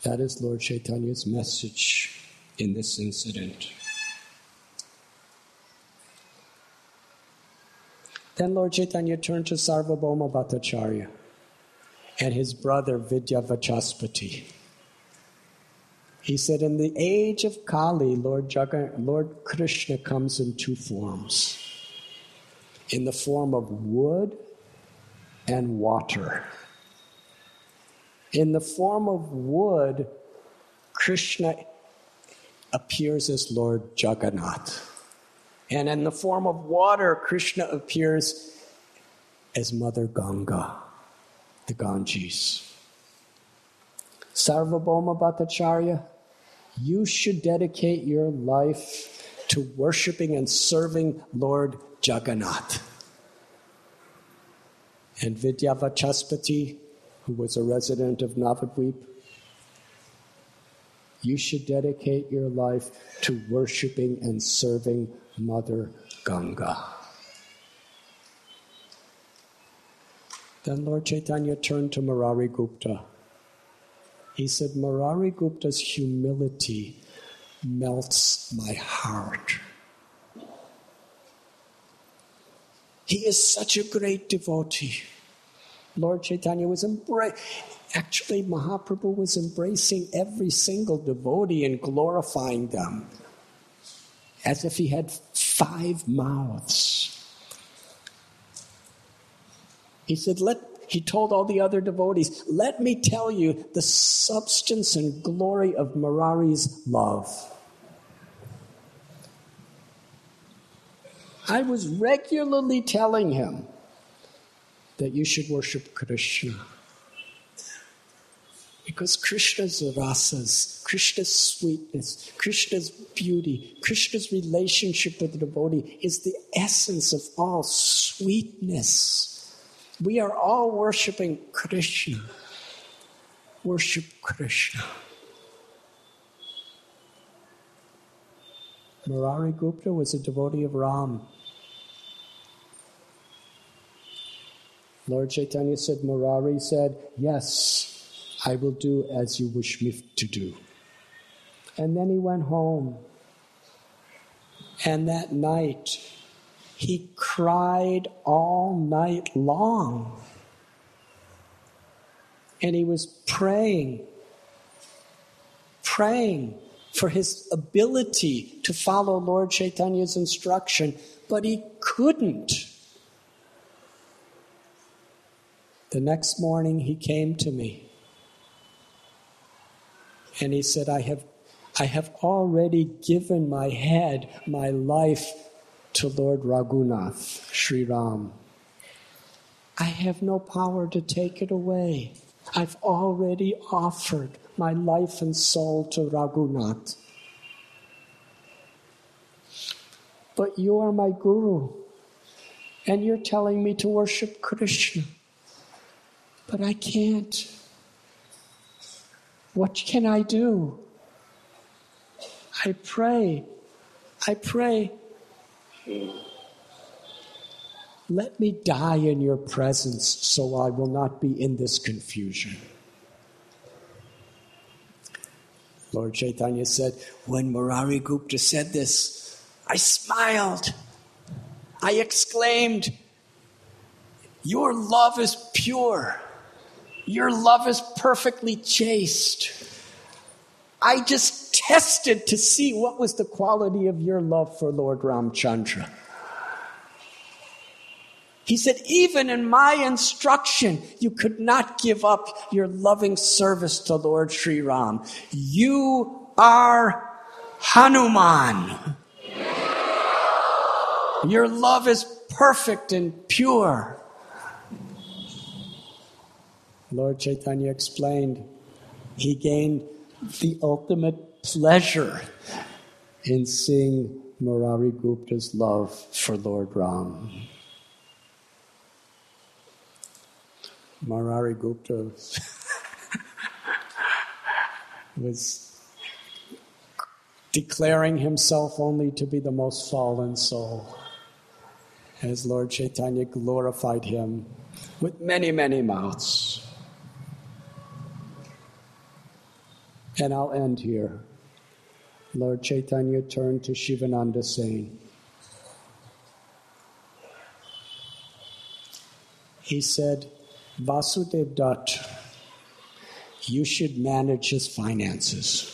That is Lord Chaitanya's message in this incident. Then Lord Chaitanya turned to Sarvabhauma Bhattacharya and his brother Vidyavachaspati. He said, in the age of Kali, Lord Krishna comes in two forms. In the form of wood and water. In the form of wood, Krishna appears as Lord Jagannath. And in the form of water, Krishna appears as Mother Ganga, the Ganges. Sarvabhauma Bhattacharya, you should dedicate your life to worshiping and serving Lord Jagannath. And Vidyavachaspati, who was a resident of Navadvip, you should dedicate your life to worshiping and serving Mother Ganga. Then Lord Chaitanya turned to Murari Gupta. He said, Murari Gupta's humility melts my heart. He is such a great devotee. Lord Chaitanya was actually Mahaprabhu was embracing every single devotee and glorifying them as if he had 5 mouths. He said, he told all the other devotees, let me tell you the substance and glory of Murari's love. I was regularly telling him that you should worship Krishna. Because Krishna's rasas, Krishna's sweetness, Krishna's beauty, Krishna's relationship with the devotee is the essence of all sweetness. We are all worshiping Krishna. Worship Krishna. Murari Gupta was a devotee of Ram. Lord Chaitanya said, Murari said, yes, I will do as you wish me to do. And then he went home. And that night, he cried all night long. And he was praying for his ability to follow Lord Chaitanya's instruction, but he couldn't. The next morning he came to me and he said, I have already given my head, my life to Lord Raghunath, Sri Ram. I have no power to take it away. I've already offered my life and soul to Raghunath. But you are my guru, and you're telling me to worship Krishna. But I can't. What can I do? I pray. Let me die in your presence so I will not be in this confusion. Lord Chaitanya said, when Murari Gupta said this, I smiled. I exclaimed, "Your love is pure. Your love is perfectly chaste. I just tested to see what was the quality of your love for Lord Ramchandra." He said, "Even in my instruction, you could not give up your loving service to Lord Sri Ram. You are Hanuman. Your love is perfect and pure." Lord Chaitanya explained he gained the ultimate pleasure in seeing Murari Gupta's love for Lord Ram. Murari Gupta was declaring himself only to be the most fallen soul, as Lord Chaitanya glorified him with many, many mouths. And I'll end here. Lord Chaitanya turned to Shivananda saying, he said, "Vasudev Dutt, you should manage his finances."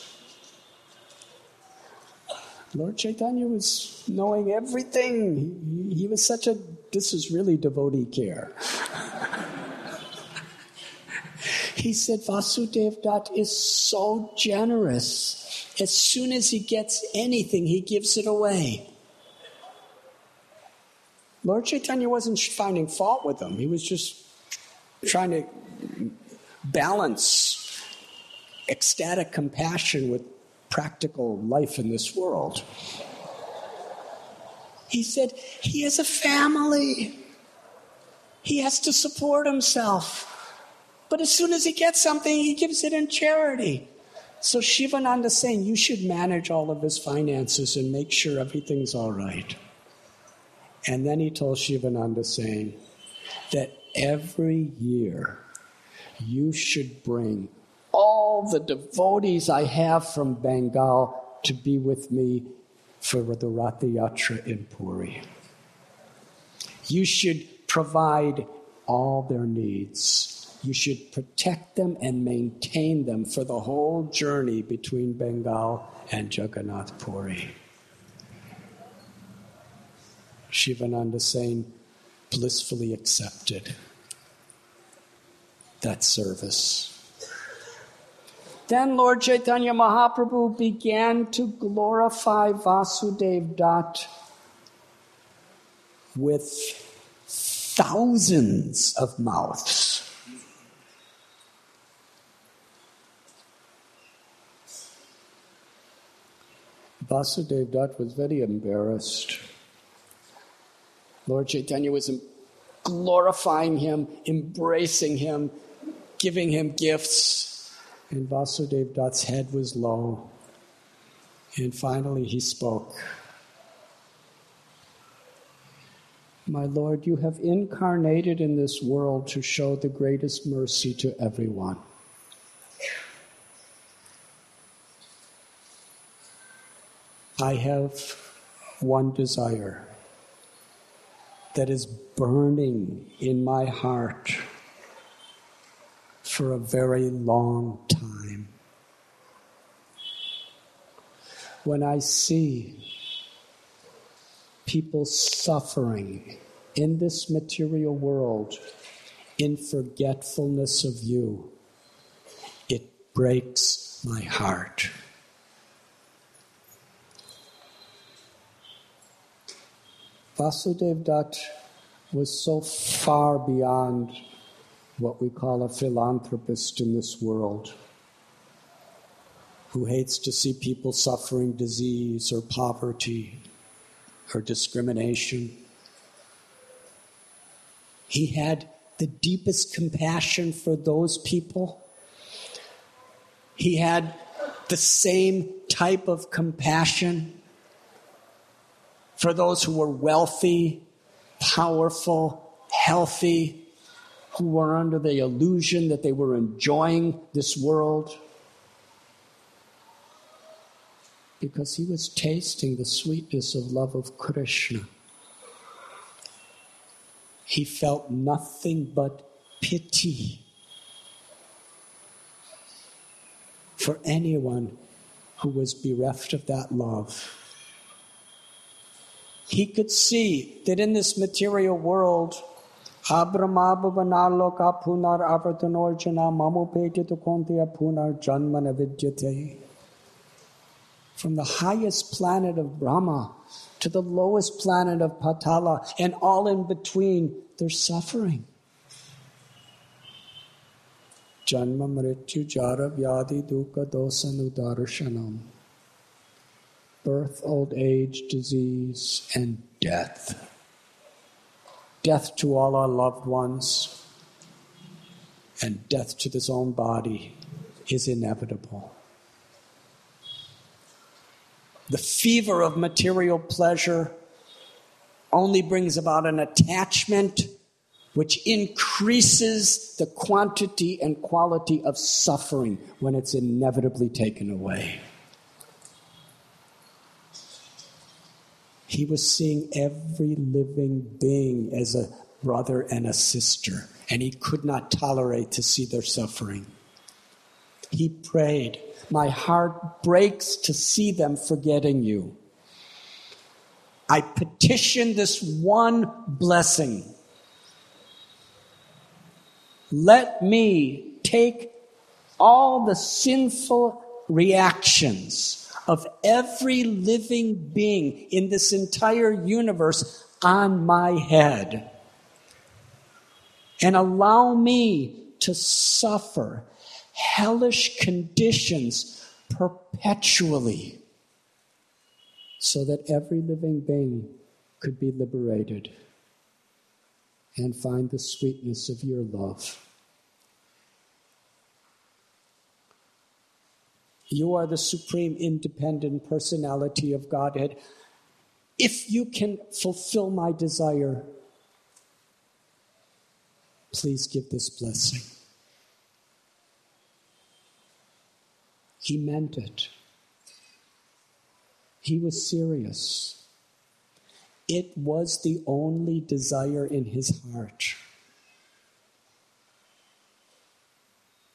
Lord Chaitanya was knowing everything. He was such a, this is really devotee care. He said, "Vasudev Dutt is so generous. As soon as he gets anything, he gives it away." Lord Chaitanya wasn't finding fault with him. He was just trying to balance ecstatic compassion with practical life in this world. He said, he has a family. He has to support himself. But as soon as he gets something, he gives it in charity. So Shivananda is saying, you should manage all of his finances and make sure everything's all right. And then he told Shivananda saying that every year you should bring all the devotees I have from Bengal to be with me for the Ratha Yatra in Puri. You should provide all their needs. You should protect them and maintain them for the whole journey between Bengal and Jagannath Puri. Shivananda saying, blissfully accepted that service. Then Lord Chaitanya Mahaprabhu began to glorify Vasudev Dutt with thousands of mouths. Vasudev Dutt was very embarrassed. Lord Chaitanya was glorifying him, embracing him, giving him gifts, and Vasudev Dutt's head was low. And finally he spoke. "My Lord, you have incarnated in this world to show the greatest mercy to everyone. I have one desire that is burning in my heart for a very long time. When I see people suffering in this material world in forgetfulness of you, it breaks my heart." Vasudev Dutt was so far beyond what we call a philanthropist in this world, who hates to see people suffering disease or poverty or discrimination. He had the deepest compassion for those people. He had the same type of compassion for those who were wealthy, powerful, healthy, who were under the illusion that they were enjoying this world. because he was tasting the sweetness of love of Krishna. He felt nothing but pity for anyone who was bereft of that love. He could see that in this material world, from the highest planet of Brahma to the lowest planet of Patala, and all in between, there's suffering. Janma mrityu jara vyadi dukkha dosanudarshanam. Birth, old age, disease, and death. Death to all our loved ones and death to this own body is inevitable. The fever of material pleasure only brings about an attachment which increases the quantity and quality of suffering when it's inevitably taken away. He was seeing every living being as a brother and a sister, and he could not tolerate to see their suffering. He prayed, "My heart breaks to see them forgetting you. I petition this one blessing. Let me take all the sinful reactions of every living being in this entire universe on my head and allow me to suffer hellish conditions perpetually so that every living being could be liberated and find the sweetness of your love. You are the supreme independent personality of Godhead. If you can fulfill my desire, please give this blessing." He meant it. He was serious. It was the only desire in his heart.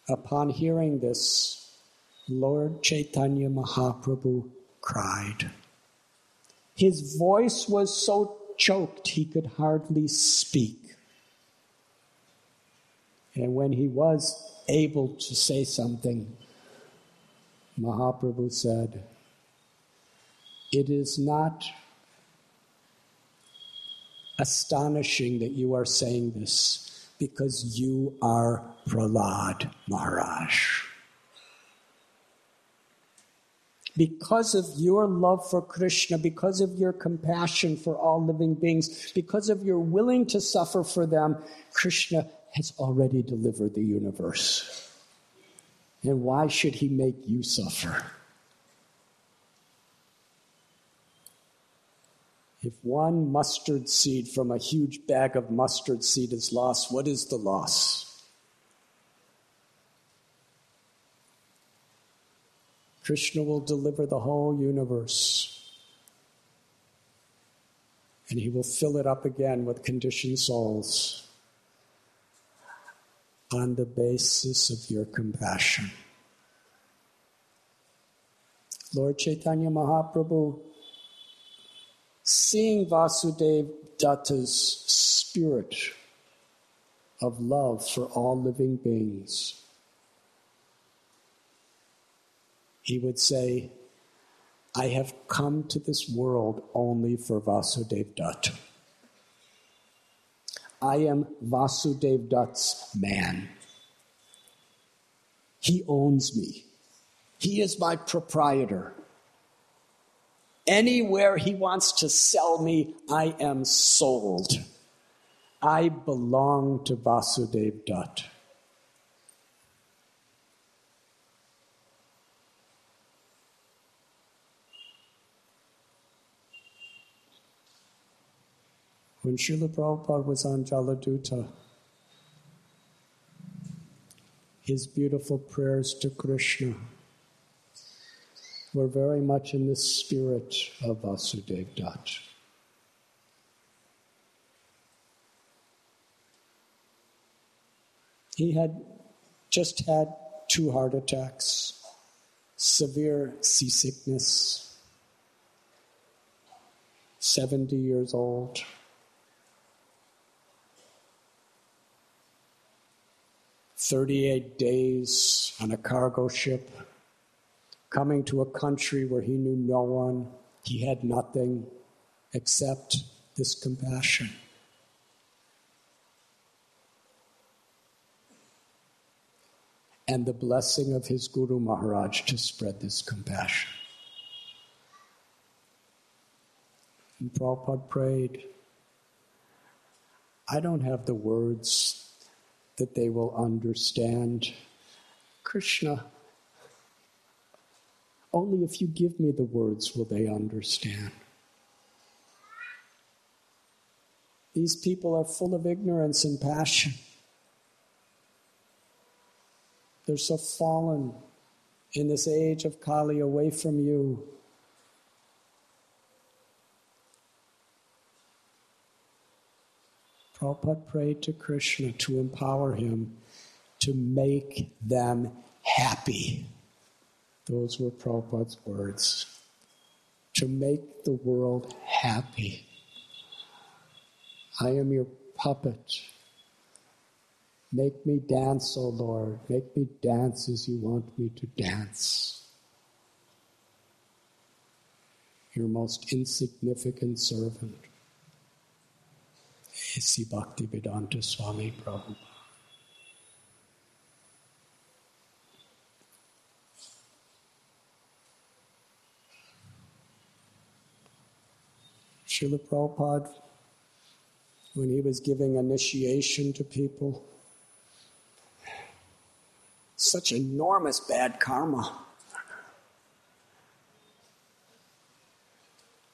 Upon hearing this, Lord Chaitanya Mahaprabhu cried. His voice was so choked he could hardly speak. And when he was able to say something, Mahaprabhu said, "It is not astonishing that you are saying this, because you are Prahlad Maharaj. Because of your love for Krishna, because of your compassion for all living beings, because of your willing to suffer for them, Krishna has already delivered the universe. And why should he make you suffer? If one mustard seed from a huge bag of mustard seed is lost, what is the loss? Krishna will deliver the whole universe. And he will fill it up again with conditioned souls on the basis of your compassion. Lord Chaitanya Mahaprabhu, seeing Vasudeva Datta's spirit of love for all living beings, he would say, I have come to this world only for Vasudeva Datta. I am Vasudeva Datta's man. He owns me. He is my proprietor. Anywhere he wants to sell me, I am sold. I belong to Vasudeva Datta. When Srila Prabhupada was on Jaladuta, his beautiful prayers to Krishna We're very much in the spirit of Vasudev Dutt. He had just had 2 heart attacks, severe seasickness, 70 years old. "38 days on a cargo ship, coming to a country where he knew no one. He had nothing except this compassion. And the blessing of his Guru Maharaj to spread this compassion. And Prabhupada prayed, I don't have the words that they will understand. Krishna, only if you give me the words will they understand. These people are full of ignorance and passion. They're so fallen in this age of Kali, away from you. Prabhupada prayed to Krishna to empower him to make them happy. Those were Prabhupada's words. To make the world happy. I am your puppet. Make me dance, O Lord. Make me dance as you want me to dance. Your most insignificant servant. A.C. Bhaktivedanta Swami Prabhupada. Srila Prabhupada, when he was giving initiation to people, such enormous bad karma.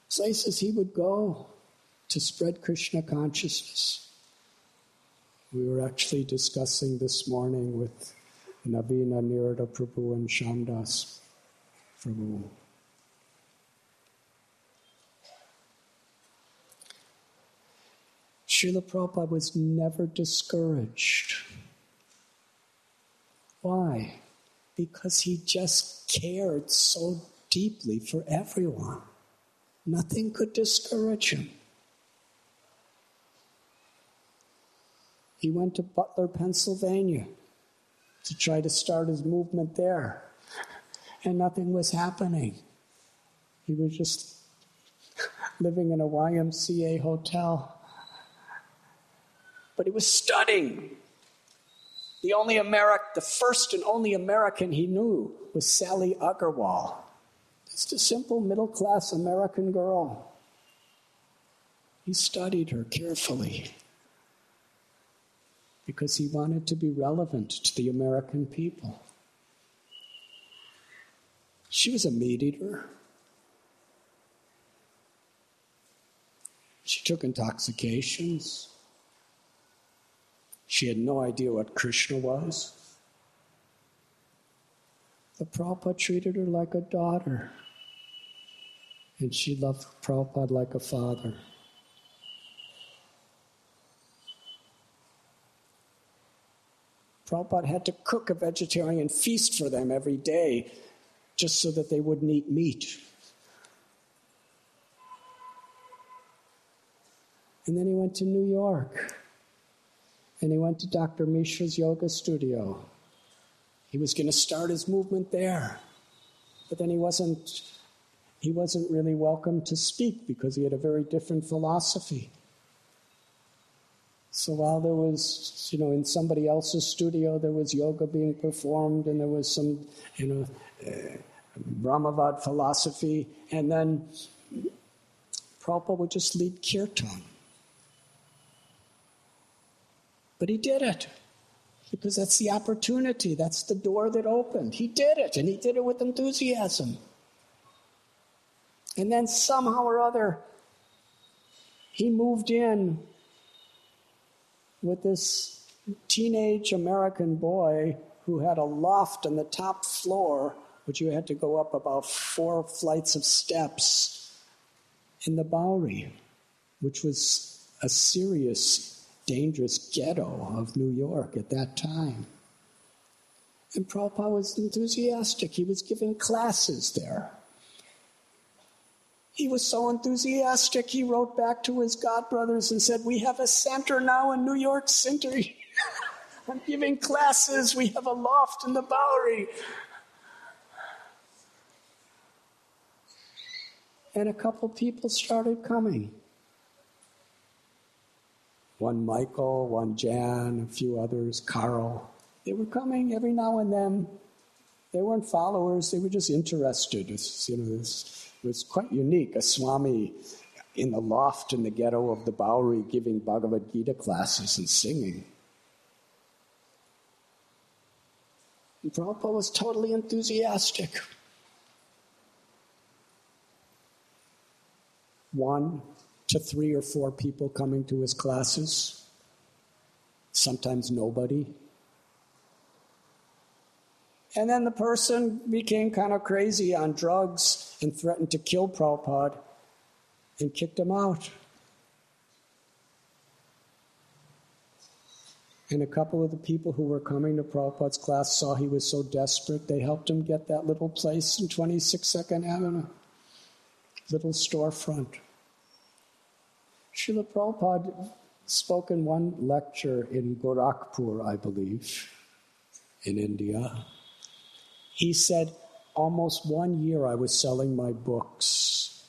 Places he would go to spread Krishna consciousness. We were actually discussing this morning with Navina Nirada Prabhu and Shamdas Prabhu. Srila Prabhupada was never discouraged. Why? Because he just cared so deeply for everyone. Nothing could discourage him. He went to Butler, Pennsylvania to try to start his movement there. And nothing was happening. He was just living in a YMCA hotel. But he was studying. The first and only American he knew was Sally Agarwal. Just a simple middle-class American girl. He studied her carefully because he wanted to be relevant to the American people. She was a meat eater. She took intoxications. She had no idea what Krishna was. But Prabhupada treated her like a daughter. And she loved Prabhupada like a father. Prabhupada had to cook a vegetarian feast for them every day just so that they wouldn't eat meat. And then he went to New York. And he went to Dr. Mishra's yoga studio. He was going to start his movement there. But then he wasn't really welcome to speak because he had a very different philosophy. So while there was, in somebody else's studio, there was yoga being performed and there was some, Brahmavad philosophy. And then Prabhupada would just lead kirtan. But he did it because that's the opportunity. That's the door that opened. He did it, and he did it with enthusiasm. And then somehow or other, he moved in with this teenage American boy who had a loft on the top floor but you had to go up about 4 flights of steps in the Bowery, which was a serious, dangerous ghetto of New York at that time. And Prabhupada was enthusiastic. He was giving classes there. He was so enthusiastic, he wrote back to his godbrothers and said, "We have a center now in New York City. I'm giving classes. We have a loft in the Bowery." And a couple people started coming. One Michael, one Jan, a few others, Carl. They were coming every now and then. They weren't followers, they were just interested. It was quite unique, a Swami in the loft in the ghetto of the Bowery giving Bhagavad Gita classes and singing. And Prabhupada was totally enthusiastic. 1 to 3 or 4 people coming to his classes, sometimes nobody. And then the person became kind of crazy on drugs and threatened to kill Prabhupada and kicked him out. And a couple of the people who were coming to Prabhupada's class saw he was so desperate, they helped him get that little place in 26nd Avenue, little storefront. Srila Prabhupada spoke in one lecture in Gorakhpur, I believe, in India. He said, almost 1 year I was selling my books.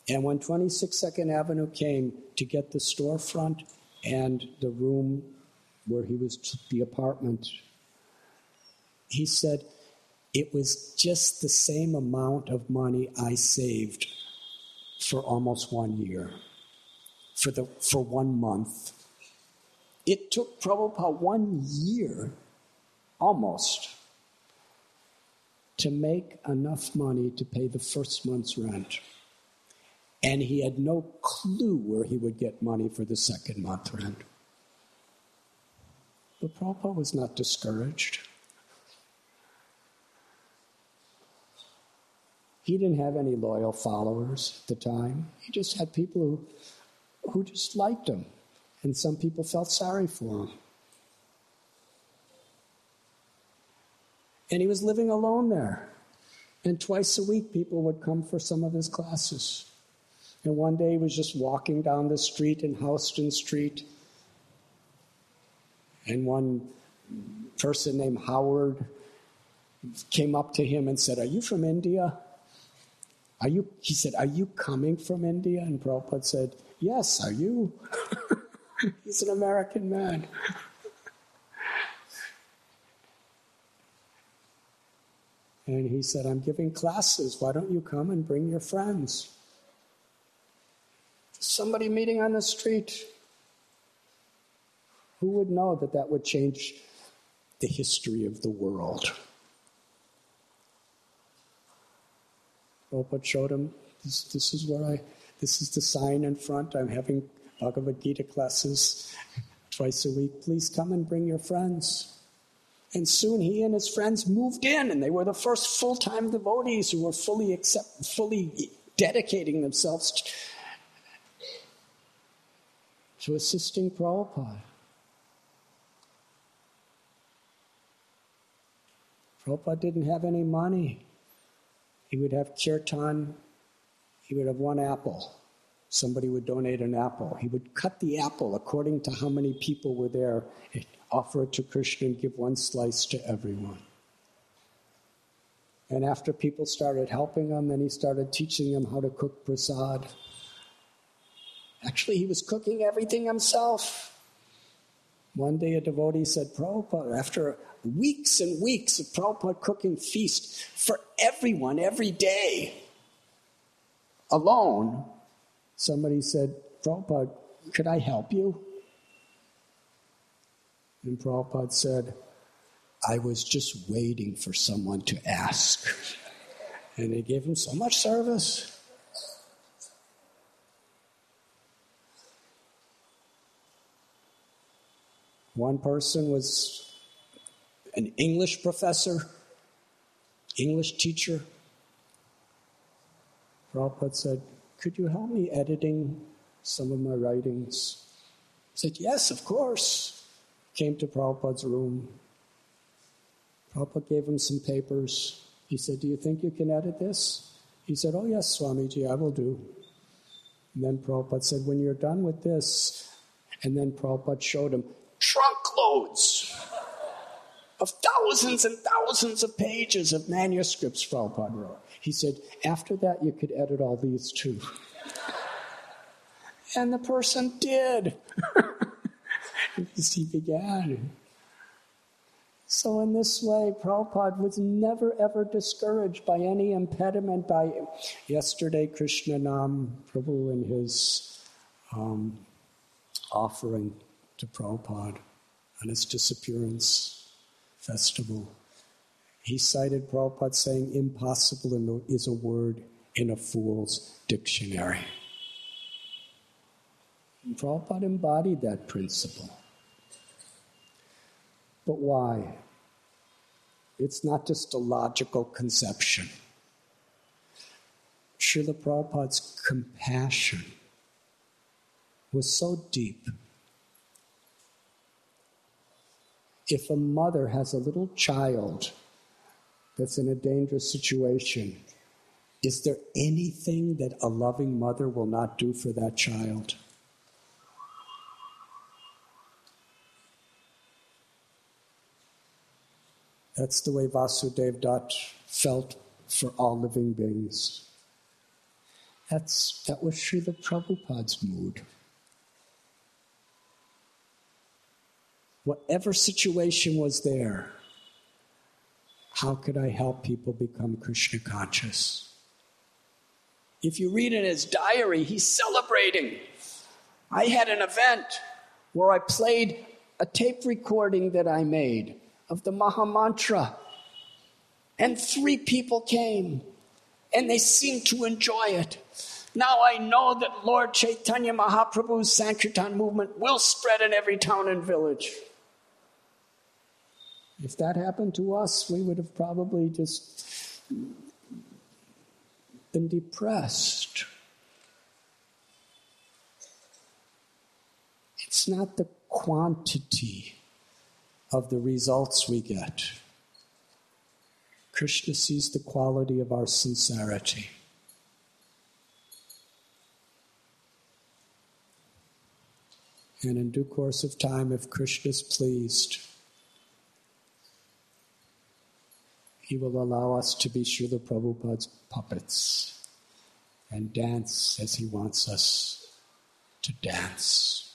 And when 22nd Avenue came to get the storefront and the room where he was, the apartment, he said, it was just the same amount of money I saved for almost 1 year, for 1 month. It took Prabhupada 1 year, almost, to make enough money to pay the first month's rent. And he had no clue where he would get money for the second month rent. But Prabhupada was not discouraged. He didn't have any loyal followers at the time. He just had people who just liked him. And some people felt sorry for him. And he was living alone there. And twice a week, people would come for some of his classes. And one day he was just walking down the street in Houston Street. And one person named Howard came up to him and said, "Are you from India?" He said, "Are you coming from India?" And Prabhupada said, "Yes, are you?" He's an American man. And he said, "I'm giving classes. Why don't you come and bring your friends?" Somebody meeting on the street. Who would know that that would change the history of the world? Prabhupada showed him, this is the sign in front. I'm having Bhagavad Gita classes twice a week. Please come and bring your friends. And soon he and his friends moved in, and they were the first full-time devotees who were fully dedicating themselves to assisting Prabhupada. Prabhupada didn't have any money. He would have kirtan. He would have 1 apple. Somebody would donate an apple. He would cut the apple according to how many people were there, offer it to Krishna and give 1 slice to everyone. And after people started helping him, then he started teaching them how to cook prasad. Actually, he was cooking everything himself. One day a devotee said, "Prabhupada," after weeks and weeks of Prabhupada cooking feast for everyone every day, alone, somebody said, "Prabhupada, could I help you?" And Prabhupada said, "I was just waiting for someone to ask." And they gave him so much service. One person was an English professor English teacher. Prabhupada said, could you help me editing some of my writings? I said, yes, of course. Came to Prabhupada's room. Prabhupada gave him some papers. He said, do you think you can edit this? He said, oh yes, Swamiji, I will do. And then Prabhupada said, when you're done with this, and then Prabhupada showed him trunkloads of thousands and thousands of pages of manuscripts Prabhupada wrote. He said, after that you could edit all these too. And the person did. As he began. So in this way, Prabhupada was never ever discouraged by any impediment. By yesterday, Krishnanam Prabhu in his offering to Prabhupada on his disappearance festival, he cited Prabhupada saying, impossible is a word in a fool's dictionary. And Prabhupada embodied that principle. But why? It's not just a logical conception. Srila Prabhupada's compassion was so deep. If a mother has a little child that's in a dangerous situation, is there anything that a loving mother will not do for that child? That's the way Vasudev Dutt felt for all living beings. That was Srila Prabhupada's mood. Whatever situation was there, how could I help people become Krishna conscious? If you read in his diary, he's celebrating. I had an event where I played a tape recording that I made of the Maha Mantra. And 3 people came, and they seemed to enjoy it. Now I know that Lord Chaitanya Mahaprabhu's Sankirtan movement will spread in every town and village. If that happened to us, we would have probably just been depressed. It's not the quantity of the results we get. Krishna sees the quality of our sincerity. And in due course of time, if Krishna is pleased, he will allow us to be Srila Prabhupada's puppets and dance as he wants us to dance.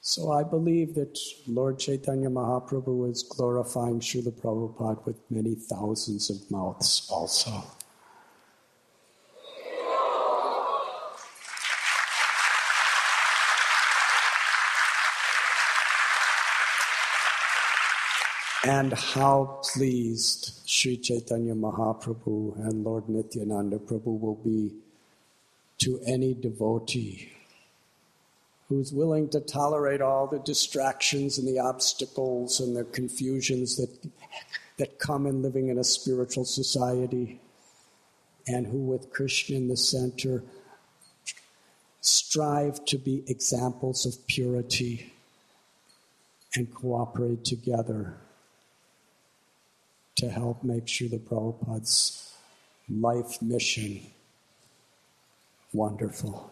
So I believe that Lord Chaitanya Mahaprabhu is glorifying Srila Prabhupada with many thousands of mouths also. And how pleased Sri Chaitanya Mahaprabhu and Lord Nityananda Prabhu will be to any devotee who's willing to tolerate all the distractions and the obstacles and the confusions that come in living in a spiritual society, and who, with Krishna in the center, strive to be examples of purity and cooperate together to help make Srila Prabhupada's life mission wonderful.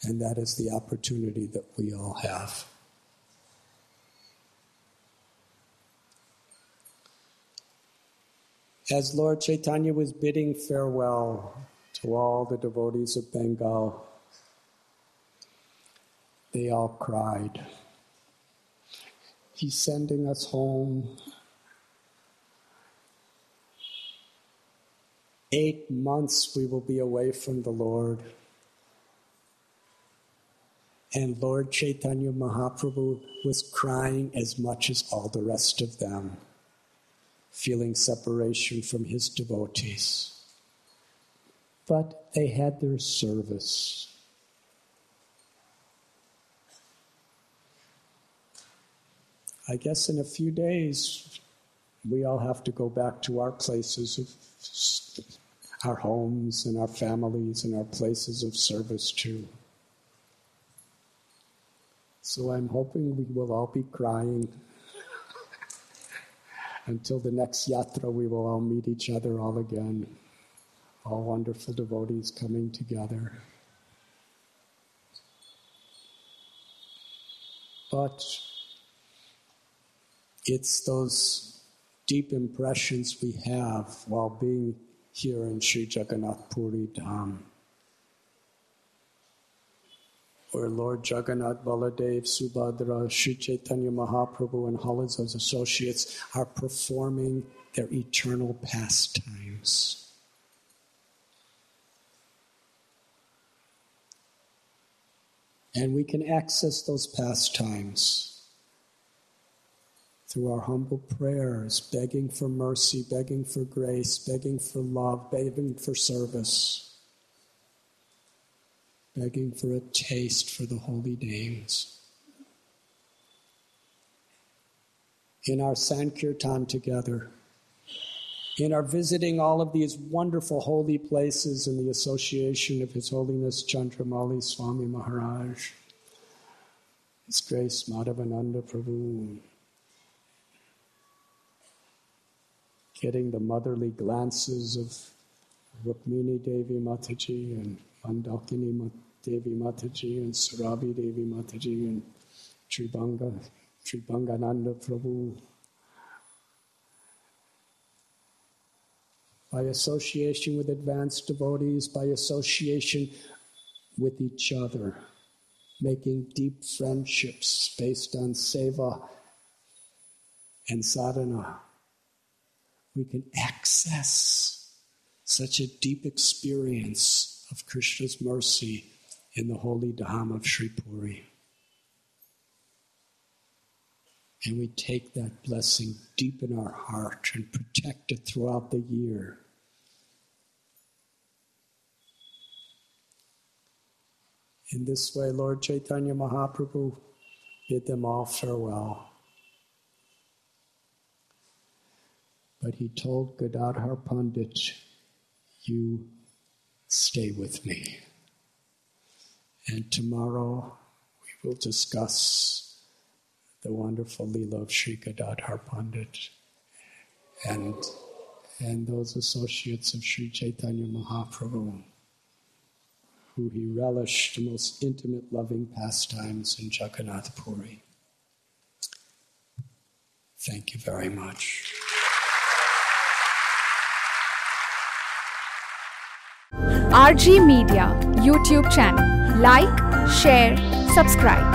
And that is the opportunity that we all have. As Lord Chaitanya was bidding farewell to all the devotees of Bengal, they all cried. He's sending us home. 8 months we will be away from the Lord. And Lord Chaitanya Mahaprabhu was crying as much as all the rest of them, feeling separation from his devotees. But they had their service. I guess in a few days, we all have to go back to our places of our homes and our families and our places of service too. So I'm hoping we will all be crying. Until the next yatra, we will all meet each other all again. All wonderful devotees coming together. But it's those deep impressions we have while being here in Sri Jagannath Puri Dham, where Lord Jagannath, Baladev, Subhadra, Sri Chaitanya Mahaprabhu, and all his associates are performing their eternal pastimes. And we can access those pastimes through our humble prayers, begging for mercy, begging for grace, begging for love, begging for service, begging for a taste for the holy names. In our sankirtan together, in our visiting all of these wonderful holy places in the association of His Holiness Chandramauli Swami Maharaj, His Grace Madhavananda Prabhu, getting the motherly glances of Rukmini Devi Mataji and Mandakini Devi Mataji and Surabhi Devi Mataji and Tribangananda Prabhu. By association with advanced devotees, by association with each other, making deep friendships based on seva and sadhana, we can access such a deep experience of Krishna's mercy in the holy Dham of Sri Puri. And we take that blessing deep in our heart and protect it throughout the year. In this way, Lord Chaitanya Mahaprabhu bid them all farewell. But he told Gadadhar Pandit, "You stay with me. And tomorrow we will discuss the wonderful Leela of Sri Gadadhar Pandit and those associates of Sri Chaitanya Mahaprabhu, who he relished the most intimate, loving pastimes in Jagannath Puri." Thank you very much. RG Media YouTube channel. Like, share, subscribe.